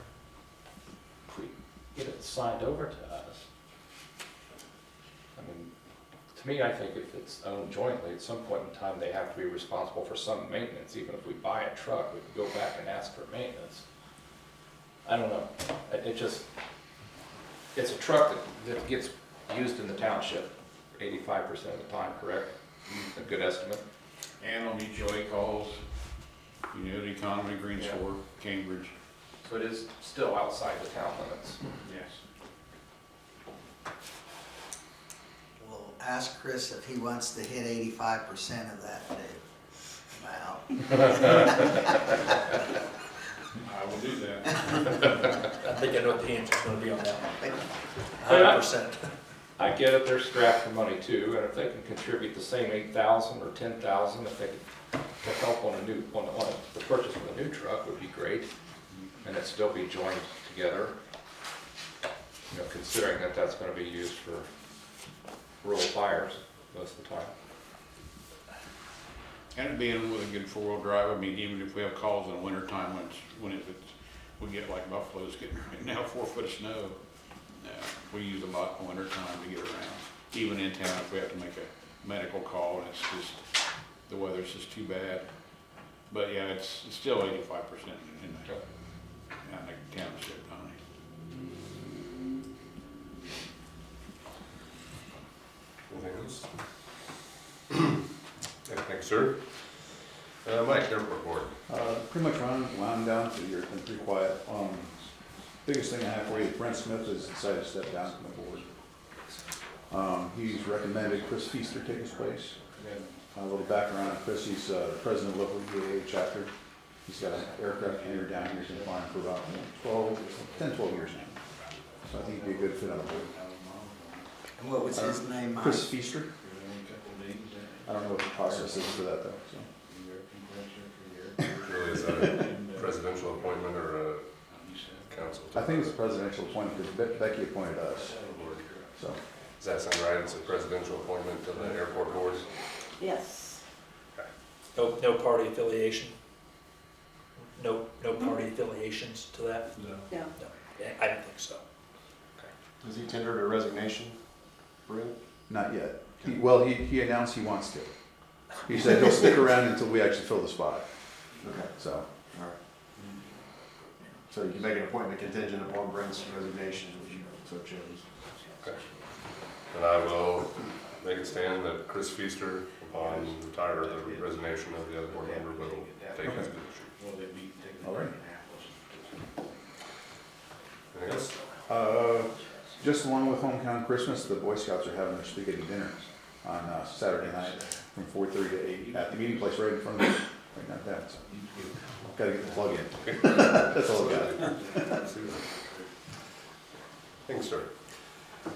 if we get it signed over to us, to me, I think if it's owned jointly, at some point in time, they have to be responsible for some maintenance. Even if we buy a truck, we can go back and ask for maintenance. I don't know. It's a truck that gets used in the township 85% of the time, correct? A good estimate. And on HOA calls, the economy, Greensboro, Cambridge. So it is still outside the town limits. Yes. Well, ask Chris if he wants to hit 85% of that amount. I will do that. I think I know what the answer's gonna be on that one. Yeah. 100%. I get it, they're strapped for money too, and if they can contribute the same 8,000 or 10,000, if they could to help on the purchase of a new truck would be great, and it still be joined together. You know, considering that that's gonna be used for rural fires most of the time. And it being with a good four-wheel drive, I mean, even if we have calls in the wintertime, we get like Buffalo's getting right now, 4 foot of snow. We use a lot in wintertime to get around. Even in town, if we have to make a medical call and it's just, the weather's just too bad. But yeah, it's still 85% in the township, Donnie. Anything else? Okay, thanks, sir. Mike, airport board. Pretty much wound down for the year. It's been pretty quiet. Biggest thing I have for you, Brent Smith has decided to step down from the board. He's recommended Chris Feaster take his place. A little background on Chris, he's president of local EAA chapter. He's got an aircraft hangar down here, he's been flying for about 12 years now. So I think he'd be a good fit on the board. And what was his name, Mike? Chris Feaster. I don't know what the process is for that though, so. Really, is that a presidential appointment or a council? I think it's a presidential appointment because Becky appointed us, so. Does that sound right? It's a presidential appointment to the airport board? Yes. No party affiliation? No party affiliations to that? No. No. No, yeah, I don't think so. Has he tendered a resignation, Brent? Not yet. He announced he wants to. He said he'll stick around until we actually fill the spot, Okay, so. all right. So you can make an appointment contingent upon Brent's resignation, if you so choose. Okay. And I will make it stand that Chris Feaster, upon the resignation of the other board member, will take his position. All right. Anything else? Just along with hometown Christmas, the Boy Scouts are having their spaghetti dinner on Saturday night from 4:30 to 8 at the meeting place right in front of me, right now, that. So, gotta get the plug in. That's all I got. Thanks, sir.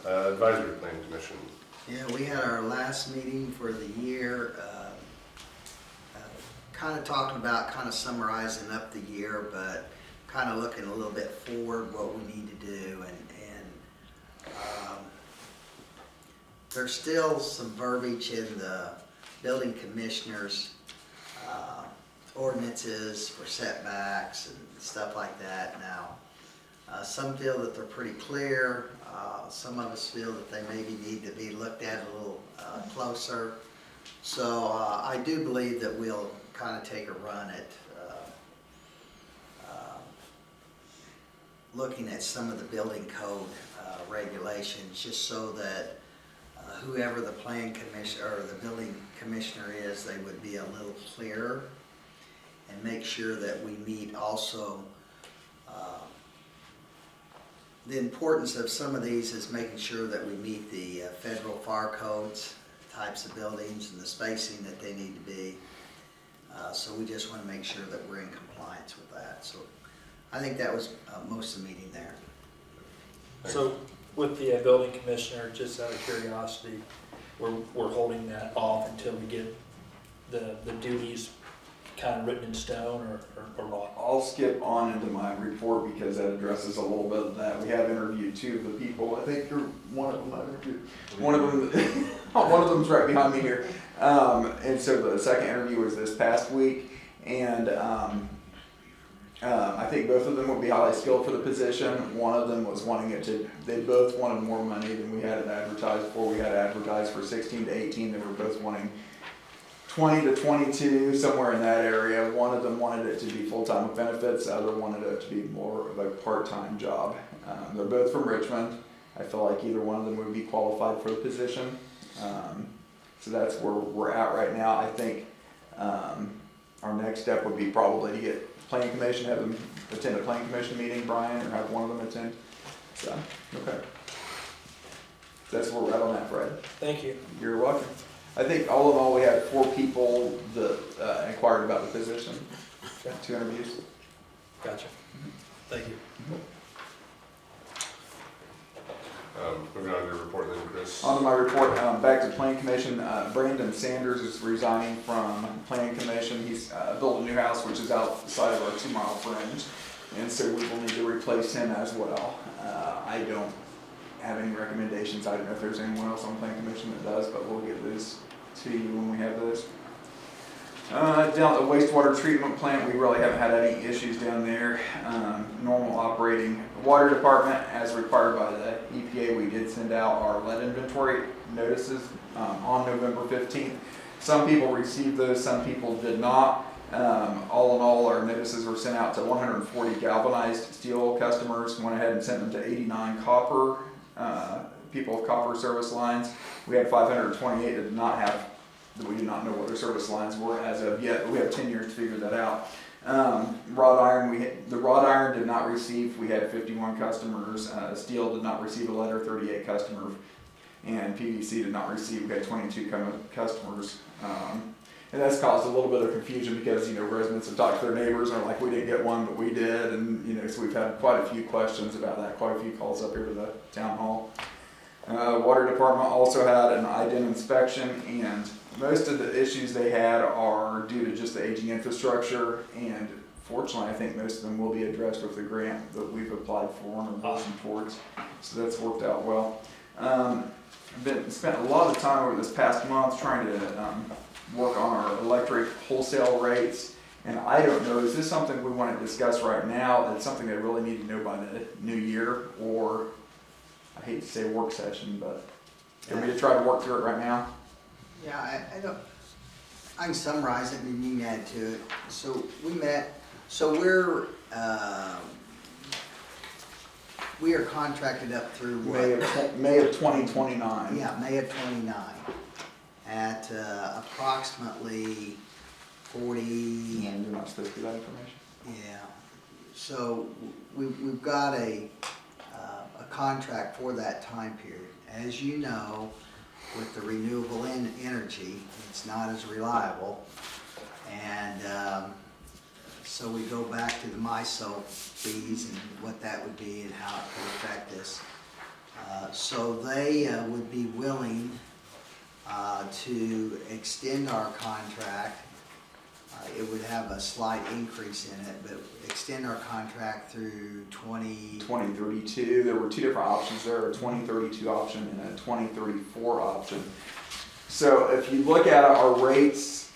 Advisory Planning Commission. Yeah, we had our last meeting for the year, kind of talking about, kind of summarizing up the year, but kind of looking a little bit forward, what we need to do, and there's still some verbiage in the building commissioner's ordinances for setbacks and stuff like that. Now, some feel that they're pretty clear. Some of us feel that they maybe need to be looked at a little closer. So I do believe that we'll kind of take a run at looking at some of the building code regulations, just so that whoever the plan commissioner or the building commissioner is, they would be a little clearer, and make sure that we meet also. The importance of some of these is making sure that we meet the federal FAR codes, types of buildings, and the spacing that they need to be. So we just want to make sure that we're in compliance with that. So I think that was most of the meeting there. So with the building commissioner, just out of curiosity, we're holding that off until we get the duties kind of written in stone or not? I'll skip on into my report because that addresses a little bit of that. We have interviewed two of the people. I think you're one of them. I interviewed one of them. One of them's right behind me here. And so the second interview was this past week, and I think both of them would be highly skilled for the position. One of them was wanting it to. They both wanted more money than we had it advertised for. We had it advertised for 16 to 18. They were both wanting 20 to 22, somewhere in that area. One of them wanted it to be full-time with benefits. The other wanted it to be more of a part-time job. They're both from Richmond. I feel like either one of them would be qualified for the position. So that's where we're at right now. I think our next step would be probably to get planning commission, have them attend a planning commission meeting, Brian, or have one of them attend. So, okay. That's where we're at on that, Fred. Thank you. You're welcome. I think all in all, we had 4 people that inquired about the position, Okay. 2 interviews. Gotcha. Thank you. Moving on to your report then, Chris. On to my report, back to Plan Commission, Brandon Sanders is resigning from Plan Commission. He's built a new house, which is outside of our 2-mile fringe, and so we will need to replace him as well. I don't have any recommendations. I don't know if there's anyone else on Plan Commission that does, but we'll get those to you when we have those. Down at the wastewater treatment plant, we really haven't had any issues down there. Normal operating. Water department, as required by the EPA, we did send out our lead inventory notices on November 15th. Some people received those, some people did not. All in all, our notices were sent out to 140 galvanized steel customers. Went ahead and sent them to 89 copper people with copper service lines. We had 528 that did not have. We do not know what their service lines were as of yet, but we have 10 years to figure that out. Wrought iron, the wrought iron did not receive, we had 51 customers. Steel did not receive a letter, 38 customers. And PVC did not receive, we had 22 customers. And that's caused a little bit of confusion because, residents have talked to their neighbors and are like, we didn't get one, but we did. And, so we've had quite a few questions about that, quite a few calls up here to the town hall. Water department also had an IDEM inspection, and most of the issues they had are due to just the aging infrastructure, and fortunately I think most of them will be addressed with the grant that we've applied for and are working towards, so that's worked out well. Spent a lot of time over this past month trying to work on our electric wholesale rates, and I don't know, is this something we want to discuss right now? It's something they really need to know by the new year, or I hate to say work session, but do you want me to try to work through it right now? Yeah, I can summarize it and you can add to it. So we met, we are contracted up through what? May of 2029. Yeah, May of 29 at approximately 40. Yeah, you're not supposed to do that information. Yeah, so we've got a contract for that time period. As you know, with the renewable energy, it's not as reliable. And so we go back to the MISO fees and what that would be and how it could affect us. So they would be willing to extend our contract. It would have a slight increase in it, but extend our contract through 2032. There were 2 different options there, a 2032 option and a 2034 option. So if you look at it, our rates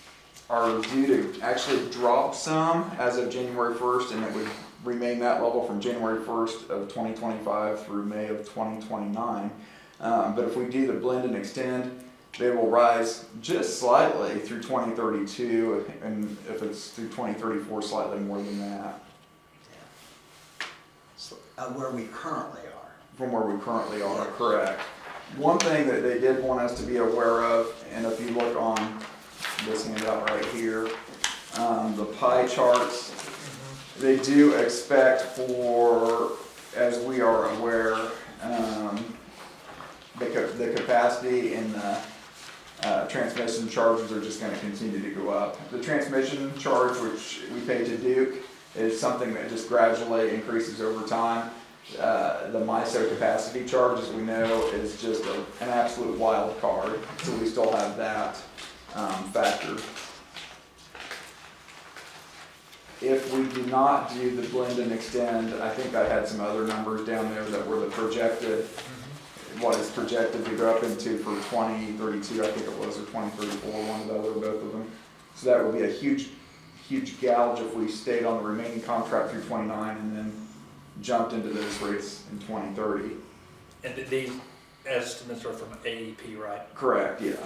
are due to actually drop some as of January 1st, and it would remain that level from January 1st of 2025 through May of 2029. But if we do the blend and extend, they will rise just slightly through 2032, and if it's through 2034, slightly more than that. So, where we currently are. From where we currently are, correct. One thing that they did want us to be aware of, and if you look on this handout right here, the pie charts, they do expect for, as we are aware, the capacity and the transmission charges are just going to continue to go up. The transmission charge, which we pay to Duke, is something that just gradually increases over time. The MISO capacity charge, as we know, is just an absolute wild card, so we still have that factor. If we do not do the blend and extend, I think I had some other numbers down there that were the projected, what is projected to go up into for 2032, I think it was, or 2034, one or the other, both of them. So that would be a huge gouge if we stayed on the remaining contract through 29 and then jumped into those rates in 2030. And these estimates are from AEP, right? Correct, yeah.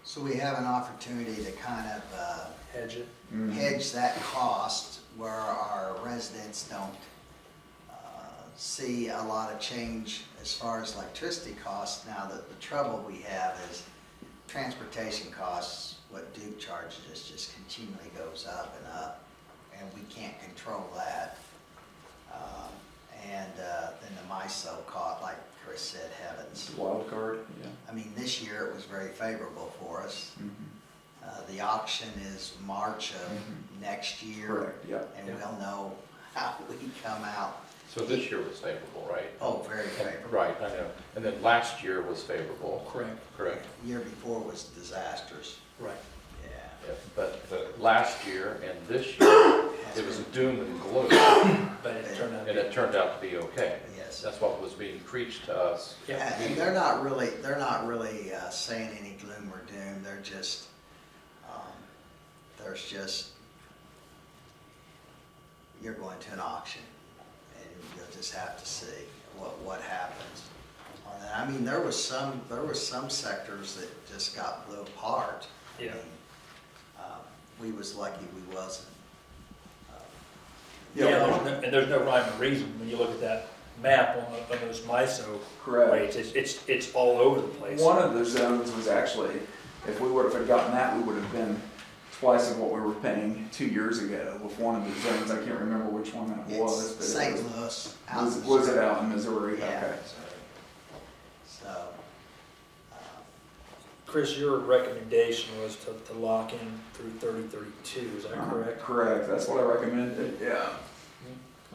So we have an opportunity to kind of Hedge it. hedge that cost where our residents don't see a lot of change as far as electricity costs. Now, the trouble we have is transportation costs. What Duke charges us just continually goes up, and we can't control that. And then the MISO cost, like Chris said, heavens. Wild card, yeah. I mean, this year it was very favorable for us. Mhm. The auction is March of next year. Correct, yeah. And we'll know how we come out. So this year was favorable, right? Oh, very favorable. Right, I know. And then last year was favorable. Correct. Correct. The year before was disastrous. Right. Yeah. Yeah, but the last year and this year, it was doom and gloom, But it turned out. and it turned out to be okay. Yes. That's what was being preached to us. And they're not really saying any gloom or doom. They're just, you're going to an auction, and you'll just have to see what happens on that. I mean, there was some sectors that just got blew apart. I Yeah. mean, we was lucky we wasn't. Yeah, and there's no rhyme or reason when you look at that map on those MISO Correct. rates. It's all over the place. One of the zones was actually, if we would have gotten that, we would have been twice of what we were paying 2 years ago with one of the zones. I can't remember which one that was. It's but St. it Louis. was it out in Missouri? Yeah. Okay. So, Chris, your recommendation was to lock in through 3032, is that correct? Correct, that's what I recommended, yeah.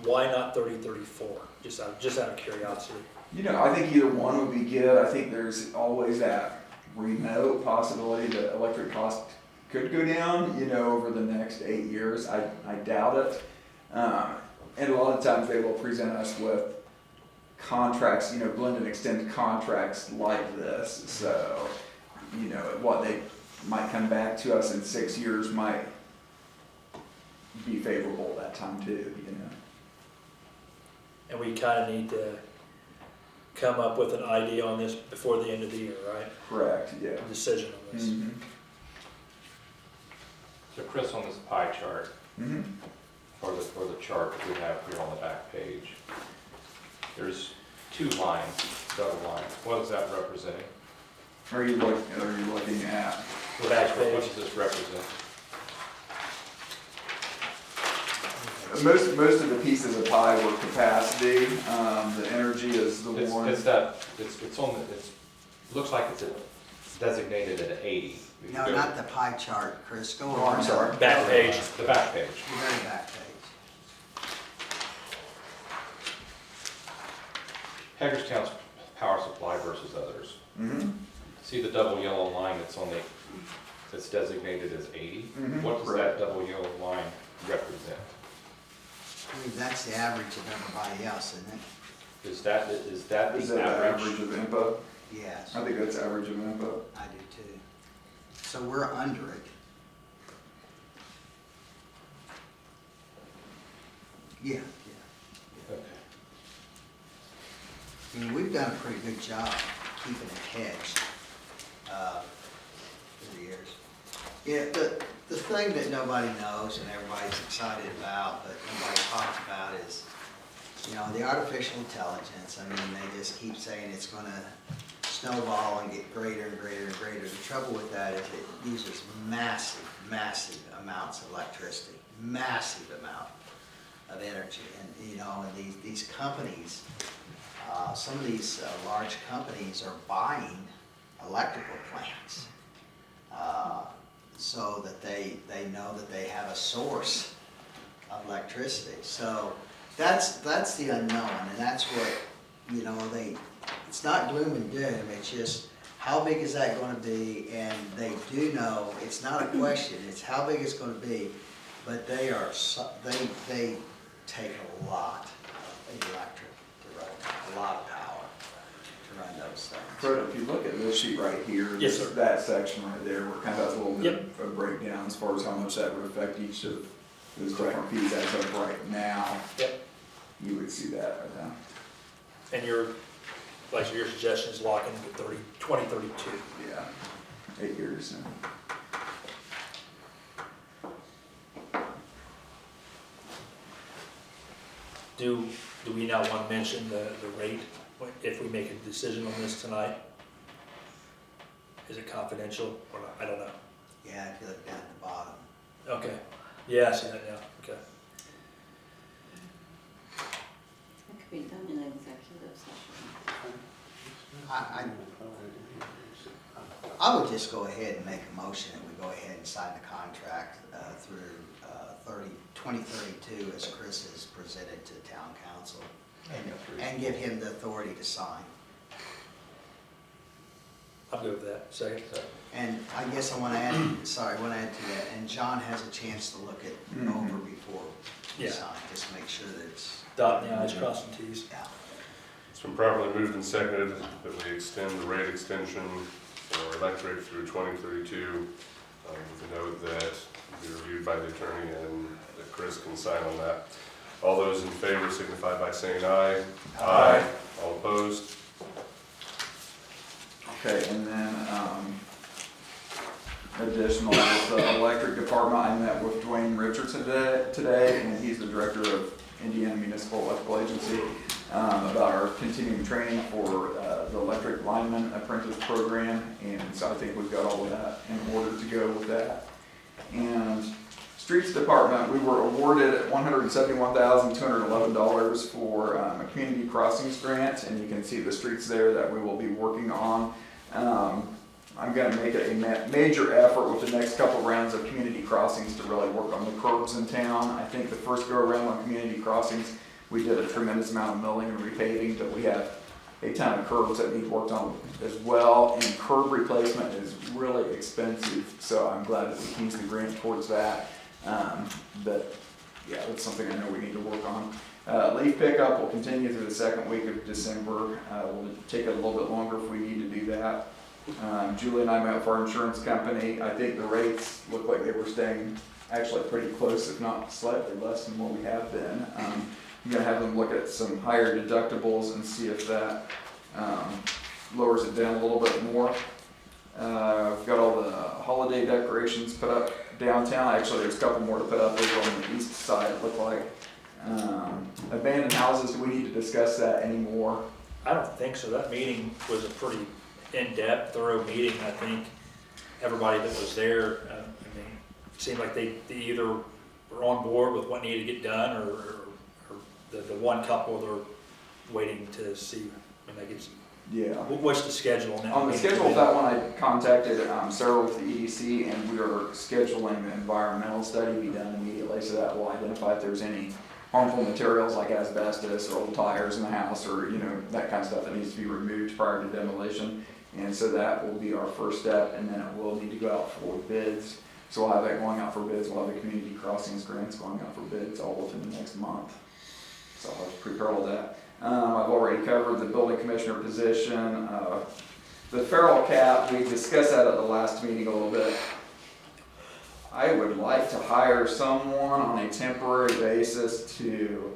Why not 3034? Just out of curiosity. You know, I think either one would be good. I think there's always that remote possibility that electric costs could go down, you know, over the next 8 years. I doubt it. And a lot of times they will present us with contracts, you know, blend and extend contracts like this. So, you know, what they might come back to us in 6 years might be favorable that time too, you know. And we kind of need to come up with an idea on this before the end of the year, right? Correct, yeah. A decision on this. Mhm. So Chris, on this pie chart, Mhm. or the chart that we have here on the back page, there's 2 lines, double lines. What is that representing? Are you looking at? The back What page. does this represent? Most of the pieces of pie were capacity. The energy is the one. It's looks like it's designated at 80. no, not the pie chart, Chris. Go on. Oh, I'm sorry. Back page. The back page. The very back page. Hagerstown's power supply versus others. Mm-hmm. See the double yellow line that's designated as 80? Mhm, What does correct. that double yellow line represent? I mean, that's the average of everybody else, isn't it? Is that Is the that the average? average of IMPA? Yes, I think that's average of IMPA. I do too. So we're under it. Yeah, yeah. Okay. I mean, we've done a pretty good job keeping it hedged, through the years. Yeah, the thing that nobody knows and everybody's excited about, but nobody talks about is, you know, the artificial intelligence. I mean, they just keep saying it's gonna snowball and get greater and greater and greater. The trouble with that is it uses massive, massive amounts of electricity, massive amount of energy. And, you know, and these companies, some of these large companies are buying electrical plants so that they know that they have a source of electricity. So that's the unknown, and that's what, you know, it's not gloom and doom, it's just how big is that going to be, and they do know, it's not a question, it's how big it's going to be, but they take a lot of electric to run, a lot of power to run those things. Fred, if you look at this sheet right here, Yes, sir. that section right there, where it kind of has a little bit Yep. of a breakdown as far as how much that would affect each of those different fees as of right now. Yep. You would see that right now. And your suggestion is lock in to 2032. Yeah, 8 years. Do we now want to mention the rate if we make a decision on this tonight? Is it confidential or not? I don't know. Yeah, if you look down at the bottom. Okay. Yeah, I see that now. Okay. It could be done in executive session. I would just go ahead and make a motion that we go ahead and sign the contract through 2032 as Chris has presented to town council, and give him the authority to sign. I'll go with that, second. And I guess I want to add to that, and John has a chance to look it over before we Yeah. sign, just to make sure that it's, Dotting the i's, crossing t's. yeah. It's been properly moved and seconded that we extend the rate extension for electric through 2032, with a note that will be reviewed by the attorney and that Chris can sign on that. All those in favor signify by saying aye. Aye. All opposed? Okay, and then, additional with the electric department, I met with Dwayne Richardson today, and he's the director of Indiana Municipal Electrical Agency, about our continuing training for the electric lineman apprentice program, and so I think we've got all of that in order to go with that. And Streets Department, we were awarded $171,211 for a community crossings grant, and you can see the streets there that we will be working on. I'm going to make it a major effort with the next couple rounds of community crossings to really work on the curbs in town. I think the first go around on community crossings, we did a tremendous amount of milling and repaving, but we have a ton of curbs that need worked on as well, and curb replacement is really expensive, so I'm glad that we can use the grant towards that. But yeah, that's something I know we need to work on. Leaf pickup will continue through the second week of December. We'll take it a little bit longer if we need to do that. Julie and I met with our insurance company. I think the rates look like they were staying actually pretty close, if not slightly less than what we have been. I'm gonna have them look at some higher deductibles and see if that lowers it down a little bit more. We've got all the holiday decorations put up downtown. Actually, there's a couple more to put up over on the east side, it looked like. Abandoned houses, do we need to discuss that anymore? I don't think so. That meeting was a pretty in-depth, thorough meeting. I think everybody that was there, I mean, it seemed like they either were on board with what needed to get done, or the one couple they're waiting to see when they get. Yeah. What's the schedule now? On the schedule of that one, I contacted Sarah with the EDC, and we are scheduling the environmental study to be done immediately, so that will identify if there's any harmful materials like asbestos or old tires in the house, or that kind of stuff that needs to be removed prior to demolition. And so that will be our first step, and then it will need to go out for bids. So we'll have that going out for bids. We'll have the community crossings grants going out for bids all within the next month. So I'll prepare all that. I've already covered the building commissioner position. The feral cat, we discussed that at the last meeting a little bit. I would like to hire someone on a temporary basis to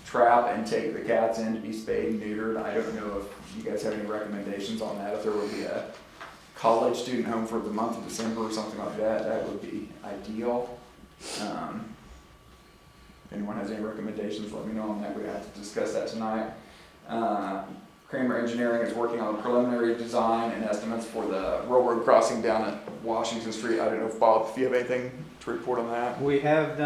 trap and take the cats in to be spayed and neutered. I don't know if you guys have any recommendations on that. If there would be a college student home for the month of December or something like that, that would be ideal. If anyone has any recommendations, let me know on that. We have to discuss that tonight. Kramer Engineering is working on a preliminary design and estimates for the railroad crossing down at Washington Street. I don't know if Bob, if you have anything to report on that. we have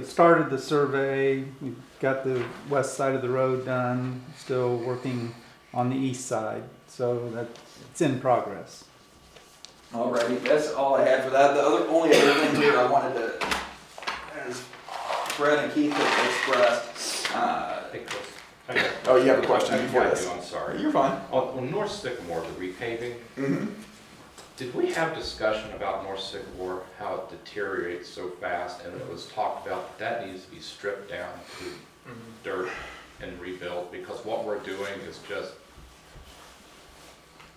started the survey, we've got the west side of the road done, still working on the east side, so it's in progress. Alrighty, that's all I had for that. The only other thing here I wanted to, as Brad and Keith have expressed, Hey, Chris. oh, you have a question I before do, this? I'm sorry. You're fine. On North Sycamore, the repaving, Mm-hmm. did we have discussion about North Sycamore, how it deteriorates so fast, and it was talked about that needs to be stripped down to dirt and rebuilt, because what we're doing is just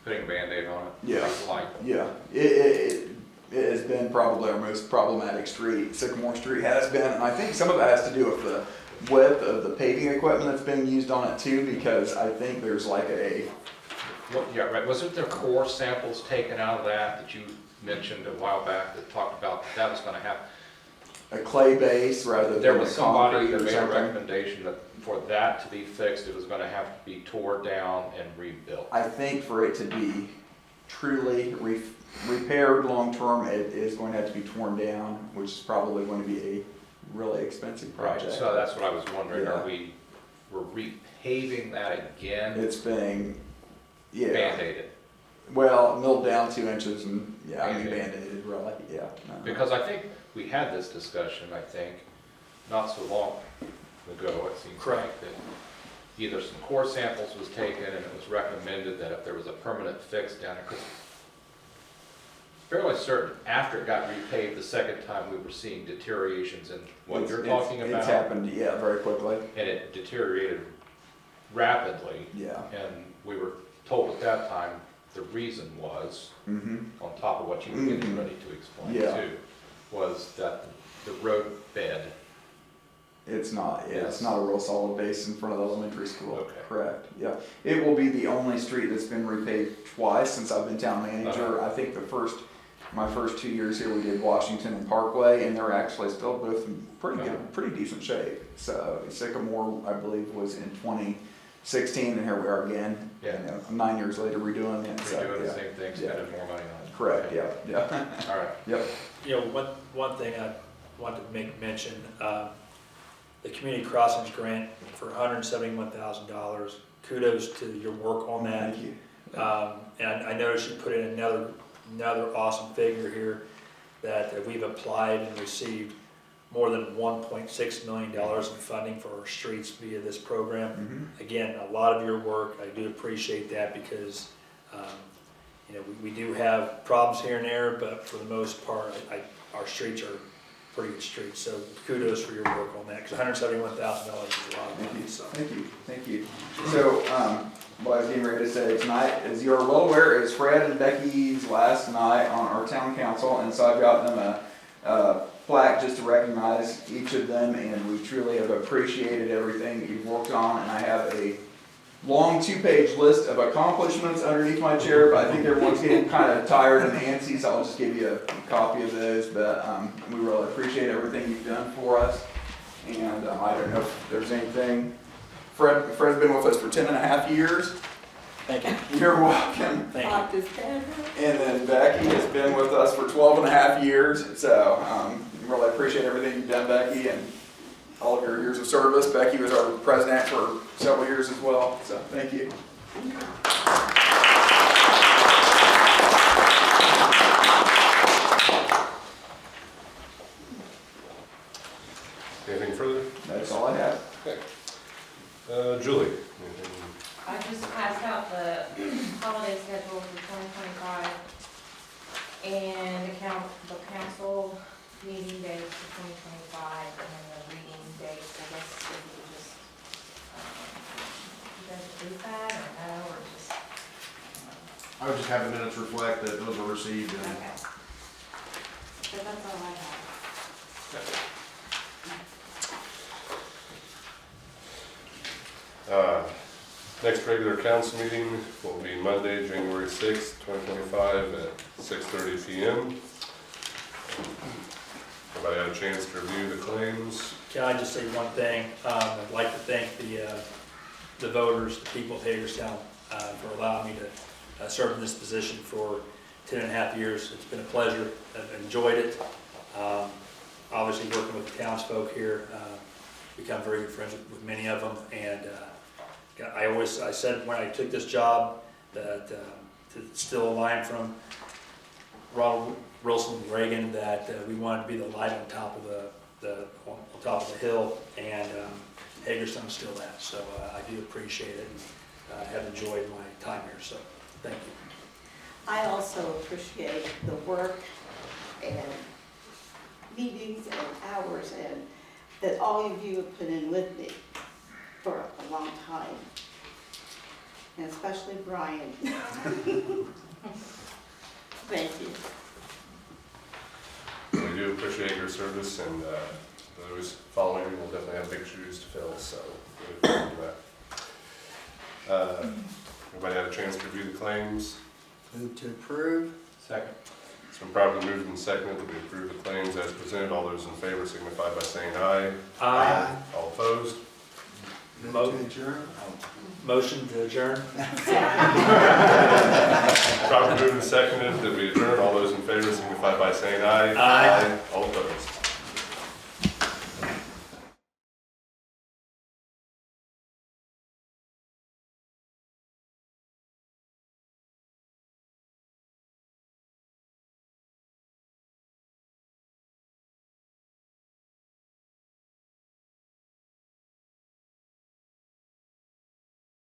putting a Band-Aid on it? Yeah. Like, Yeah, it has been probably our most problematic street. Sycamore Street has been, and I think some of that has to do with the width of the paving equipment that's being used on it too, because I think there's like yeah, right, wasn't there core samples taken out of that you mentioned a while back that talked about that was gonna have? a clay base rather than There a was somebody concrete that or made a something. recommendation that for that to be fixed, it was gonna have to be tore down and rebuilt. I think for it to be truly repaired long-term, it is going to have to be torn down, which is probably going to be a really expensive Right, project. so that's what I was wondering, Yeah. we're repaving that again? It's being Yeah. Band-aided? Well, milled down 2 inches and, yeah, I mean, Band-Aid. band-aided, really, yeah. No. Because I think we had this discussion, I think, not so long ago, it seems like, that either some core samples was taken and it was recommended that if there was a permanent fix down there, 'cause fairly certain after it got repaved the second time, we were seeing deteriorations in what you're talking about. It's happened, yeah, very quickly, And it deteriorated rapidly. yeah. And we were told at that time, the reason was, Mm-hmm. on top of what you were getting ready to explain Yeah. too, was that the road bed, It's not, yeah, it's Yes. not a real solid base in front of the elementary school. Okay. Correct, yeah. It will be the only street that's been repaved twice since I've been town manager. I think my first 2 years here, we did Washington and Parkway, and they're actually still both in pretty good, pretty decent shape. So Sycamore, I believe, was in 2016, and here we are again. Yeah. You know, 9 years later redoing it, we're so, doing the yeah. same thing, spending more money on it. Correct, yeah, yeah. All right. Yep. You know, one thing I wanted to make mention, the community crossings grant for $171,000. Kudos to your work on that. Thank you. And I noticed you put in another awesome figure here, that we've applied and received more than $1.6 million in funding for our streets via this program. Mhm. Again, a lot of your work, I do appreciate that, because, you know, we do have problems here and there, but for the most part, our streets are pretty good streets. So kudos for your work on that, because $171,000 is a lot of money, so. Thank you. So, what I was getting ready to say tonight, as you are well aware, is Fred and Becky's last night on our town council, and so I've got them a plaque just to recognize each of them, and we truly have appreciated everything that you've worked on, and I have a long 2-page list of accomplishments underneath my chair, but I think everyone's getting kind of tired and antsy, so I'll just give you a copy of those, but we really appreciate everything you've done for us, and I don't know if there's anything. Fred's been with us for 10.5 years. Thank you. You're welcome. Thank you. And then Becky has been with us for 12.5 years, so really appreciate everything you've done, Becky, and all of your years of service. Becky was our president for several years as well, so thank you. Anything further? That's all I have. Okay. Julie? Anything? I just passed out the holiday schedule for 2025 and the council meeting dates for 2025 and then the reading dates. I guess if you could just, you guys approve that or no, or just? I would just have the minutes reflect that those were received and Okay. So that's all I have. Next regular council meeting will be Monday, January 6th, 2025 at 6:30 p.m. Everybody had a chance to review the claims? Can I just say one thing? I'd like to thank the voters, the people of Hagerstown, for allowing me to serve in this position for 10.5 years. It's been a pleasure. I've enjoyed it. Obviously, working with the townsfolk here, become very good friends with many of them. And I said when I took this job that to steal a line from Ronald Wilson Reagan, that we wanted to be the light on top of the hill, and Hagerstown's still that. So I do appreciate it, and have enjoyed my time here. So thank you. I also appreciate the work and meetings and hours and that all of you have put in with me for a long time. And especially Brian. Thank you. We do appreciate your service, and those following will definitely have big shoes to fill, so we look forward to that. Everybody had a chance to review the claims? Move to approve. Second. It's been properly moved and seconded that we approve the claims as presented. All those in favor signify by saying aye. All opposed? Move to adjourn. Motion to adjourn. Properly moved and seconded that we adjourn. All those in favor signify by saying aye. Aye. All opposed?